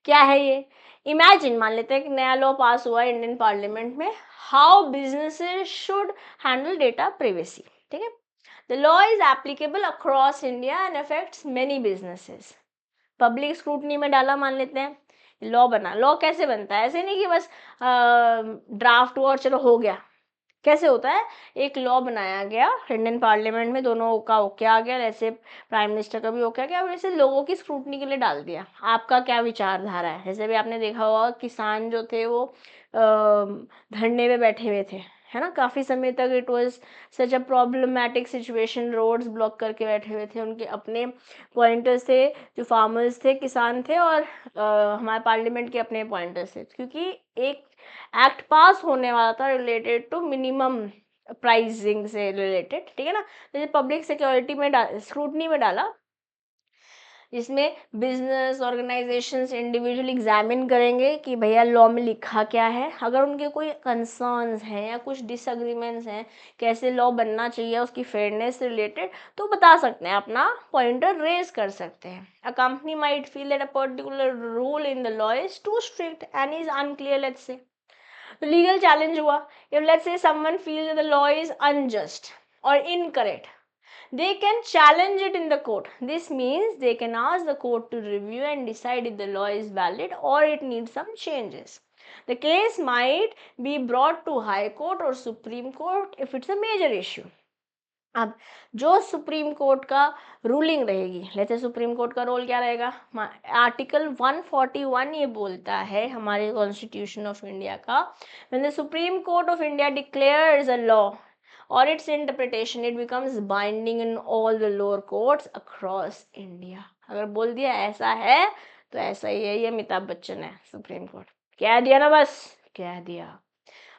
क्या है ये? इमेजिन, मान लेते हैं कि नया लॉ पास हुआ इंडियन पार्लियामेंट में, how businesses should handle data privacy. ठीक है, the law is applicable across India and affects many businesses. Public scrutiny में डाला, मान लेते हैं लॉ बना। लॉ कैसे बनता है? ऐसे नहीं कि बस ड्राफ्ट हुआ और चलो हो गया। कैसे होता है? एक लॉ बनाया गया इंडियन पार्लियामेंट में, दोनों का ओके आ गया, ऐसे प्राइम मिनिस्टर का भी ओके आ गया, और ऐसे लोगों की स्क्रूटनी के लिए डाल दिया, आपका क्या विचारधारा है। जैसे भी आपने देखा होगा किसान जो थे वो धरने पे बैठे हुए थे, है ना, काफ़ी समय तक it was such a problematic situation, roads block करके बैठे हुए थे, उनके अपने पॉइंटर्स थे, जो फार्मर्स थे, किसान थे, और हमारे पार्लियामेंट के अपने पॉइंटर्स थे, क्योंकि एक एक्ट पास होने वाला था रिलेटेड टू मिनिमम प्राइसिंग से रिलेटेड। ठीक है ना, जैसे पब्लिक सिक्योरिटी में स्क्रूटनी में डाला, जिसमें बिजनेस ऑर्गेनाइजेशंस इंडिविजुअल एग्जामिन करेंगे कि भैया लॉ में लिखा क्या है, अगर उनके कोई कंसर्न्स हैं या कुछ डिसएग्रीमेंट्स हैं, कैसे लॉ बनना चाहिए उसकी फेयरनेस से रिलेटेड, तो बता सकते हैं, अपना पॉइंटर रेज कर सकते हैं। A company might feel that a particular rule in the law is too strict and is unclear, let's say legal challenge हुआ। if let's say someone feels that the law is unjust or incorrect, they can challenge it in the court. This means they can ask the court to review and decide if the law is valid or it needs some changes. The case might be brought to high court or supreme court if it's a major issue. अब जो supreme court का ruling रहेगी, लेते supreme court का role क्या रहेगा, article 141 ये बोलता है हमारे कॉन्स्टिट्यूशन ऑफ इंडिया का, when the Supreme Court of India declares a law or its interpretation, it becomes binding in all the lower courts across India. अगर बोल दिया ऐसा है तो ऐसा ही है, ये अमिताभ बच्चन है, सुप्रीम कोर्ट कह दिया ना, बस कह दिया।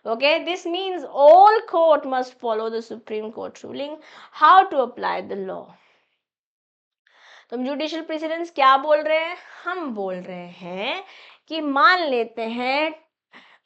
Okay, this means all court must follow the Supreme Court ruling how to apply the law. तो हम जुडिशियल प्रेसिडेंस क्या बोल रहे हैं? हम बोल रहे हैं कि मान लेते हैं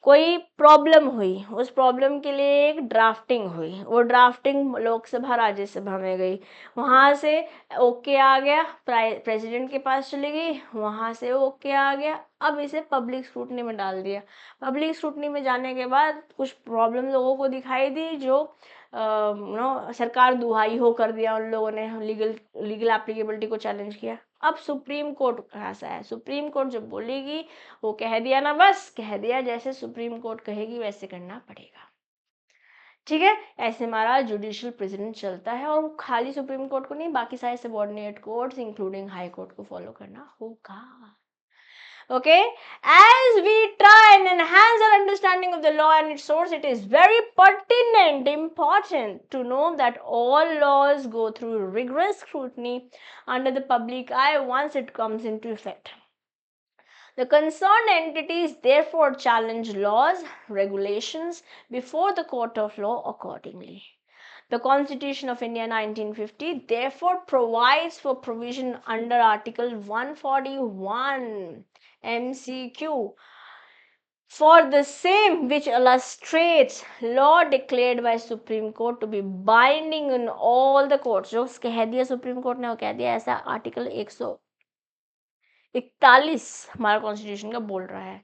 कोई प्रॉब्लम हुई, उस प्रॉब्लम के लिए एक ड्राफ्टिंग हुई, वो ड्राफ्टिंग लोकसभा राज्यसभा में गई, वहाँ से ओके आ गया, प्रेसिडेंट के पास चली गई, वहाँ से ओके आ गया, अब इसे पब्लिक स्क्रूटनी में डाल दिया। पब्लिक स्क्रूटनी में जाने के बाद कुछ प्रॉब्लम लोगों को दिखाई दी, जो सरकार दुहाई हो कर दिया, उन लोगों ने लीगल एप्लीकेबिलिटी को चैलेंज किया। अब सुप्रीम कोर्ट कैसा है? सुप्रीम कोर्ट जब बोलेगी, वो कह दिया ना, बस कह दिया, जैसे सुप्रीम कोर्ट कहेगी वैसे करना पड़ेगा। ठीक है, ऐसे हमारा जुडिशियल प्रेसिडेंट चलता है, और वो खाली सुप्रीम कोर्ट को नहीं, बाकी सारे subordinate courts including high court को फॉलो करना होगा। Okay, as we try and enhance our understanding of the law and its source, it is very pertinent, important to know that all laws go through rigorous scrutiny under the public eye once it comes into effect. The concerned entities therefore challenge laws, regulations before the court of law accordingly. The Constitution of India 1950 therefore provides for provision under Article 141 MCQ for the same which illustrates law declared by Supreme Court to be binding in all the courts. जो कह दिया supreme court ने वो कह दिया, ऐसा article 141 हमारा constitution का बोल रहा है.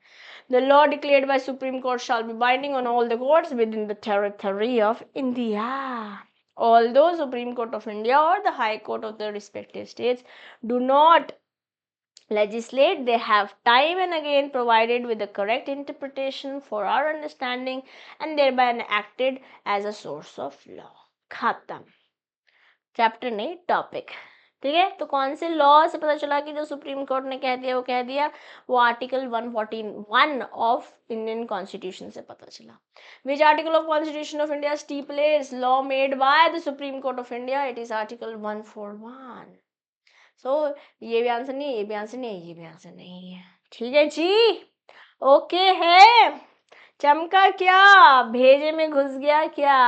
The law declared by Supreme Court shall be binding on all the courts within the territory of India. Although Supreme Court of India or the High Court of the respective states do not legislate, they have time and again provided with the correct interpretation for our understanding and thereby enacted as a source of law. खत्म. Chapter नहीं, topic. ठीक है, तो कौन से law से पता चला कि जो सुप्रीम कोर्ट ने कह दिया वो कह दिया, वो आर्टिकल 141 ऑफ इंडियन कॉन्स्टिट्यूशन से पता चला. Which article of constitution of India stipulates law made by the supreme court of India? It is article 141. So ये भी आंसर नहीं है, ये भी आंसर नहीं है, ये भी आंसर नहीं है. ठीक है जी, ओके है. चमका क्या, भेजे में घुस गया क्या?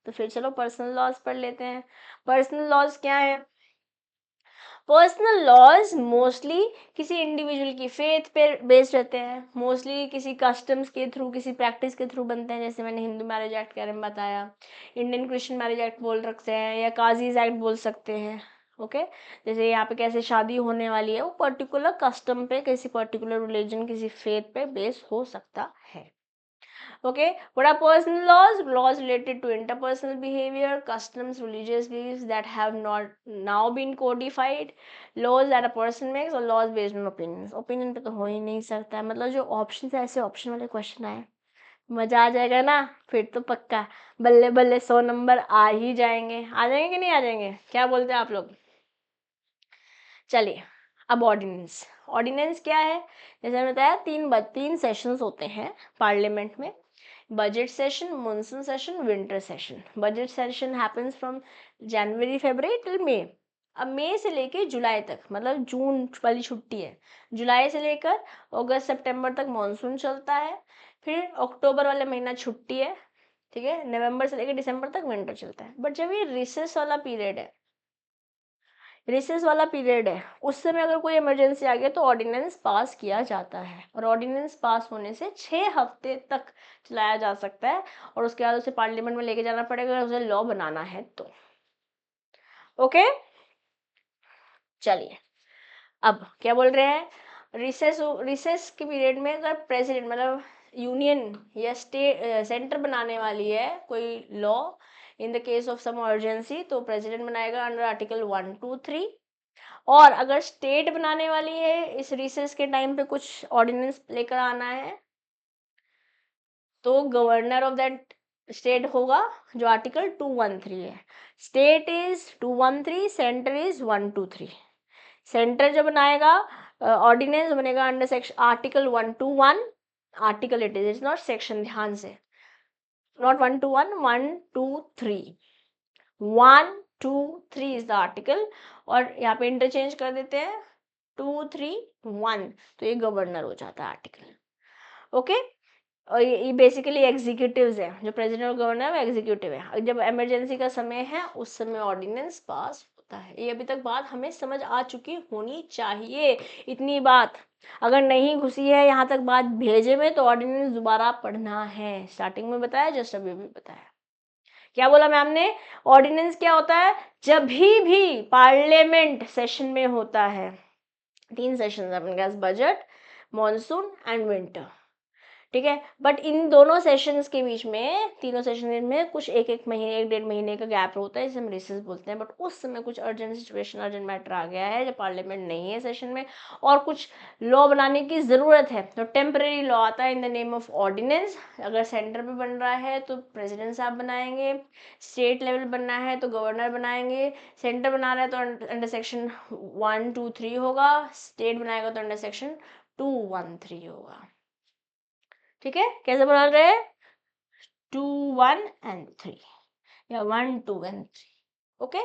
तो फिर चलो पर्सनल लॉज पढ़ लेते हैं. पर्सनल लॉज क्या है? पर्सनल लॉज मोस्टली किसी इंडिविजुअल की फेथ पे बेस्ड रहते हैं, मोस्टली किसी कस्टम्स के थ्रू, किसी प्रैक्टिस के थ्रू बनते हैं. जैसे मैंने हिंदू मैरिज एक्ट के बारे में बताया, इंडियन क्रिश्चियन मैरिज एक्ट बोल रखते हैं, या काजीज एक्ट बोल सकते हैं. ओके, जैसे यहाँ पे कैसे शादी होने वाली है, वो पर्टिकुलर कस्टम पे, किसी पर्टिकुलर रिलीजन, किसी फेथ पे बेस हो सकता है. Okay, what are personal laws? Laws related to interpersonal behavior, customs, religious beliefs that have not now been codified, laws that a person makes, or laws based on opinions. Opinion पे तो हो ही नहीं सकता है. मतलब जो ऑप्शन है, ऐसे ऑप्शन वाले क्वेश्चन आए, मजा आ जाएगा ना. फिर तो पक्का बल्ले बल्ले 100 नंबर आ ही जाएंगे. आ जाएंगे कि नहीं आ जाएंगे, क्या बोलते हैं आप लोग? चलिए, अब ऑर्डिनेंस. ऑर्डिनेंस क्या है? जैसे मैंने बताया, तीन सेशंस होते हैं पार्लियामेंट में. Budget session, monsoon session, winter session. Budget session happens from January February till May. अब मई से लेके जुलाई तक, मतलब जून वाली छुट्टी है, जुलाई से लेकर अगस्त सितंबर तक मॉनसून चलता है. फिर अक्टूबर वाला महीना छुट्टी है. ठीक है, नवंबर से लेकर दिसंबर तक विंटर चलता है. बट जब ये रिसेस वाला पीरियड है, रिसेस वाला पीरियड है, उस समय अगर कोई इमरजेंसी आ गया तो ऑर्डिनेंस पास किया जाता है. और ऑर्डिनेंस पास होने से 6 हफ्ते तक चलाया जा सकता है, और उसके बाद उसे पार्लियामेंट में लेके जाना पड़ेगा अगर उसे लॉ बनाना है तो. ओके, चलिए, अब क्या बोल रहे हैं? रिसेस के पीरियड में अगर प्रेसिडेंट, मतलब यूनियन या स्टेट, सेंटर बनाने वाली है कोई law in the case of some emergency, तो प्रेसिडेंट बनाएगा अंडर आर्टिकल 1, 2, 3. और अगर स्टेट बनाने वाली है, इस रिसेस के टाइम पे कुछ ऑर्डिनेंस लेकर आना है, तो गवर्नर ऑफ दैट स्टेट होगा, जो आर्टिकल 213 है. State is 213, centre is 123. Centre जो बनाएगा ऑर्डिनेंस बनेगा under section article 121. Article it is not section, ध्यान से, नॉट 121, 123. 123 इज द आर्टिकल, और यहाँ पे इंटरचेंज कर देते हैं 231, तो ये गवर्नर हो जाता है आर्टिकल. ओके, और ये बेसिकली एग्जीक्यूटिव्स है, जो प्रेसिडेंट और गवर्नर है वो एग्जीक्यूटिव है. जब इमरजेंसी का समय है उस समय ऑर्डिनेंस पास होता है. ये अभी तक बात हमें समझ आ चुकी होनी चाहिए. इतनी बात अगर नहीं घुसी है यहाँ तक बात भेजे में, तो ऑर्डिनेंस दोबारा पढ़ना है. स्टार्टिंग में बताया, जस्ट अभी भी बताया. क्या बोला मैम ने? ऑर्डिनेंस क्या होता है? जब भी पार्लियामेंट सेशन में होता है, 3 सेशन अपने पास, बजट, मॉनसून एंड विंटर. ठीक है, बट इन दोनों सेशंस के बीच में, तीनों सेशन में कुछ एक महीने, 1-1.5 महीने का गैप होता है, जिसे हम रिसेस बोलते हैं. बट उस समय कुछ अर्जेंट सिचुएशन, अर्जेंट मैटर आ गया है जब पार्लियामेंट नहीं है सेशन में, और कुछ लॉ बनाने की ज़रूरत है, तो टेम्परेरी लॉ आता है in the name of ordinance. अगर सेंटर पे बन रहा है तो प्रेसिडेंट साहब बनाएंगे, स्टेट लेवल बनना है तो गवर्नर बनाएंगे. सेंटर बना रहा है तो अंडर सेक्शन 1, 2, 3 होगा, स्टेट बनाएगा तो अंडर सेक्शन 2, 1, 3 होगा. ठीक है, कैसे बना रहे हैं? 2, 1 एंड 3, या 1, 2 एंड 3. ओके,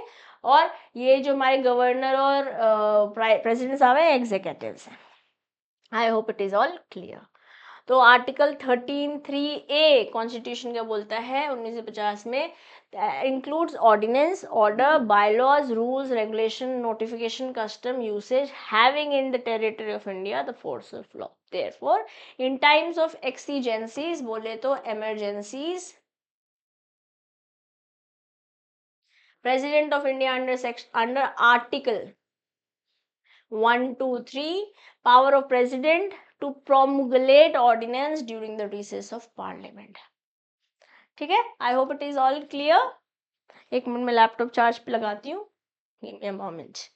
और ये जो हमारे गवर्नर और प्रेसिडेंट साहब है, एग्जीक्यूटिव्स हैं. I hope it is all clear. तो आर्टिकल 13(3)(a) कॉन्स्टिट्यूशन क्या बोलता है 1950 में, includes ordinance, order, bylaws, rules, regulation, notification, custom, usage having in the territory of India the force of law. Therefore, in times of exigencies, बोले तो emergencies, President of India under Article 123, power of President to promulgate ordinance during the recess of Parliament. ठीक है, I hope it is all clear. एक minute में laptop charge पे लगाती हूँ. Give me a moment.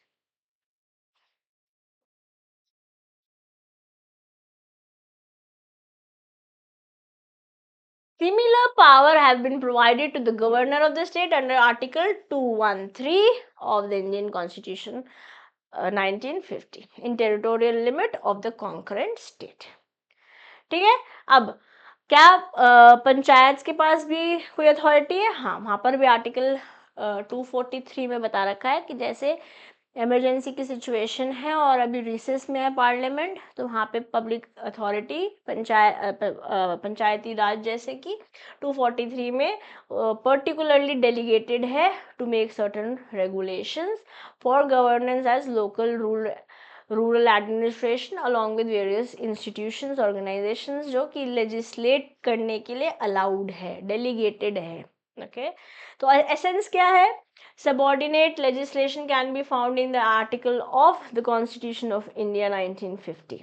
Similar power have been provided to the governor of the state under Article 213 of the Indian Constitution 1950 in territorial limit of the concurrent state. ठीक है. अब क्या पंचायत के पास भी कोई अथॉरिटी है? हाँ, वहाँ पर भी आर्टिकल 243 में बता रखा है कि जैसे इमरजेंसी की सिचुएशन है और अभी रिसेस में है पार्लियामेंट, तो वहाँ पे पब्लिक अथॉरिटी पंचायती राज जैसे कि 243 में पर्टिकुलरली डेलीगेटेड है to make certain regulations for governance as local rural administration along with various institutions organisations, जो कि लेजिस्लेट करने के लिए अलाउड है, डेलीगेटेड है. ओके, तो एसेंस क्या है? Subordinate legislation can be found in the article of the Constitution of India 1950.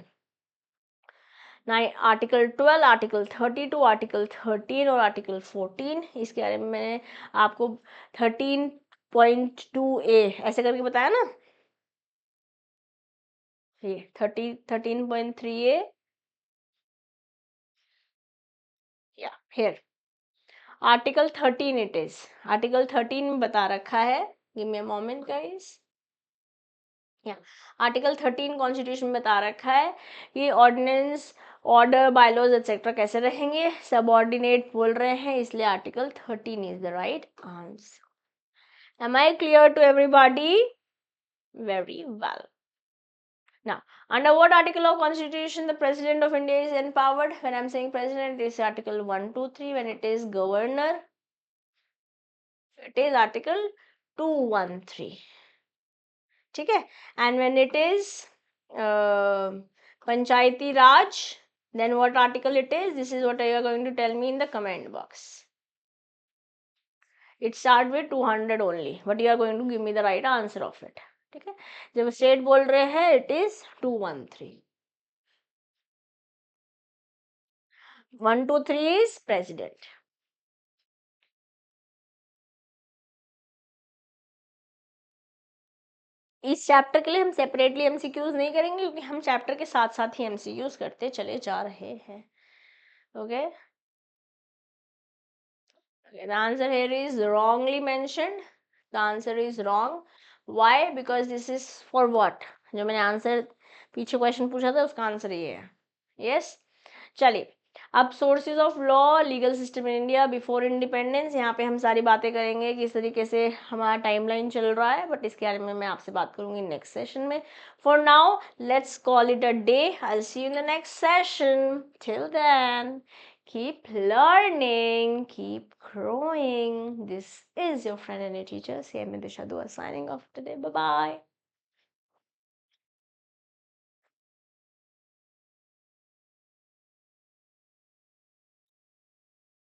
Article 12, article 32, article 13 और आर्टिकल 14. इसके बारे में मैंने आपको 13.2a ऐसे करके बताया ना. ये 13.3a या here article 13 it is. Article 13 में बता रखा है. Give me a moment guys. Article 13 constitution में बता रखा है कि ऑर्डिनेंस, ऑर्डर, बायलॉज एक्सेट्रा कैसे रहेंगे. सबऑर्डिनेट बोल रहे हैं, इसलिए article 13 is the right answer. Am I clear to everybody? Very well. Now, under what article of Constitution the President of India is empowered? When I'm saying President, it is Article 123. When it is Governor, it is Article 213. ठीक है. And when it is Panchayati Raj, then what article it is? This is what you are going to tell me in the comment box. It starts with 200 only, but you are going to give me the right answer of it. ठीक है. जब state बोल रहे हैं, it is 213. 1, 2, 3 is president. इस chapter के लिए हम सेपरेटली एमसीक्यूज नहीं करेंगे, क्योंकि हम चैप्टर के साथ साथ ही एमसीक्यूज करते चले जा रहे हैं. Okay. The answer here is wrongly mentioned. The answer is wrong. Why? Because this is for what? जो मैंने आंसर पीछे क्वेश्चन पूछा था उसका आंसर ये है. यस. चलिए, अब sources of law, legal system in India before independence, यहाँ पे हम सारी बातें करेंगे किस तरीके से हमारा टाइमलाइन चल रहा है, बट इसके बारे में मैं आपसे बात करूंगी नेक्स्ट सेशन में. For now let's call it a day. I will see you in the next session. Till then, keep learning, keep growing. This is your friend and your teacher, CMA Disha Dua, signing off today. Bye bye.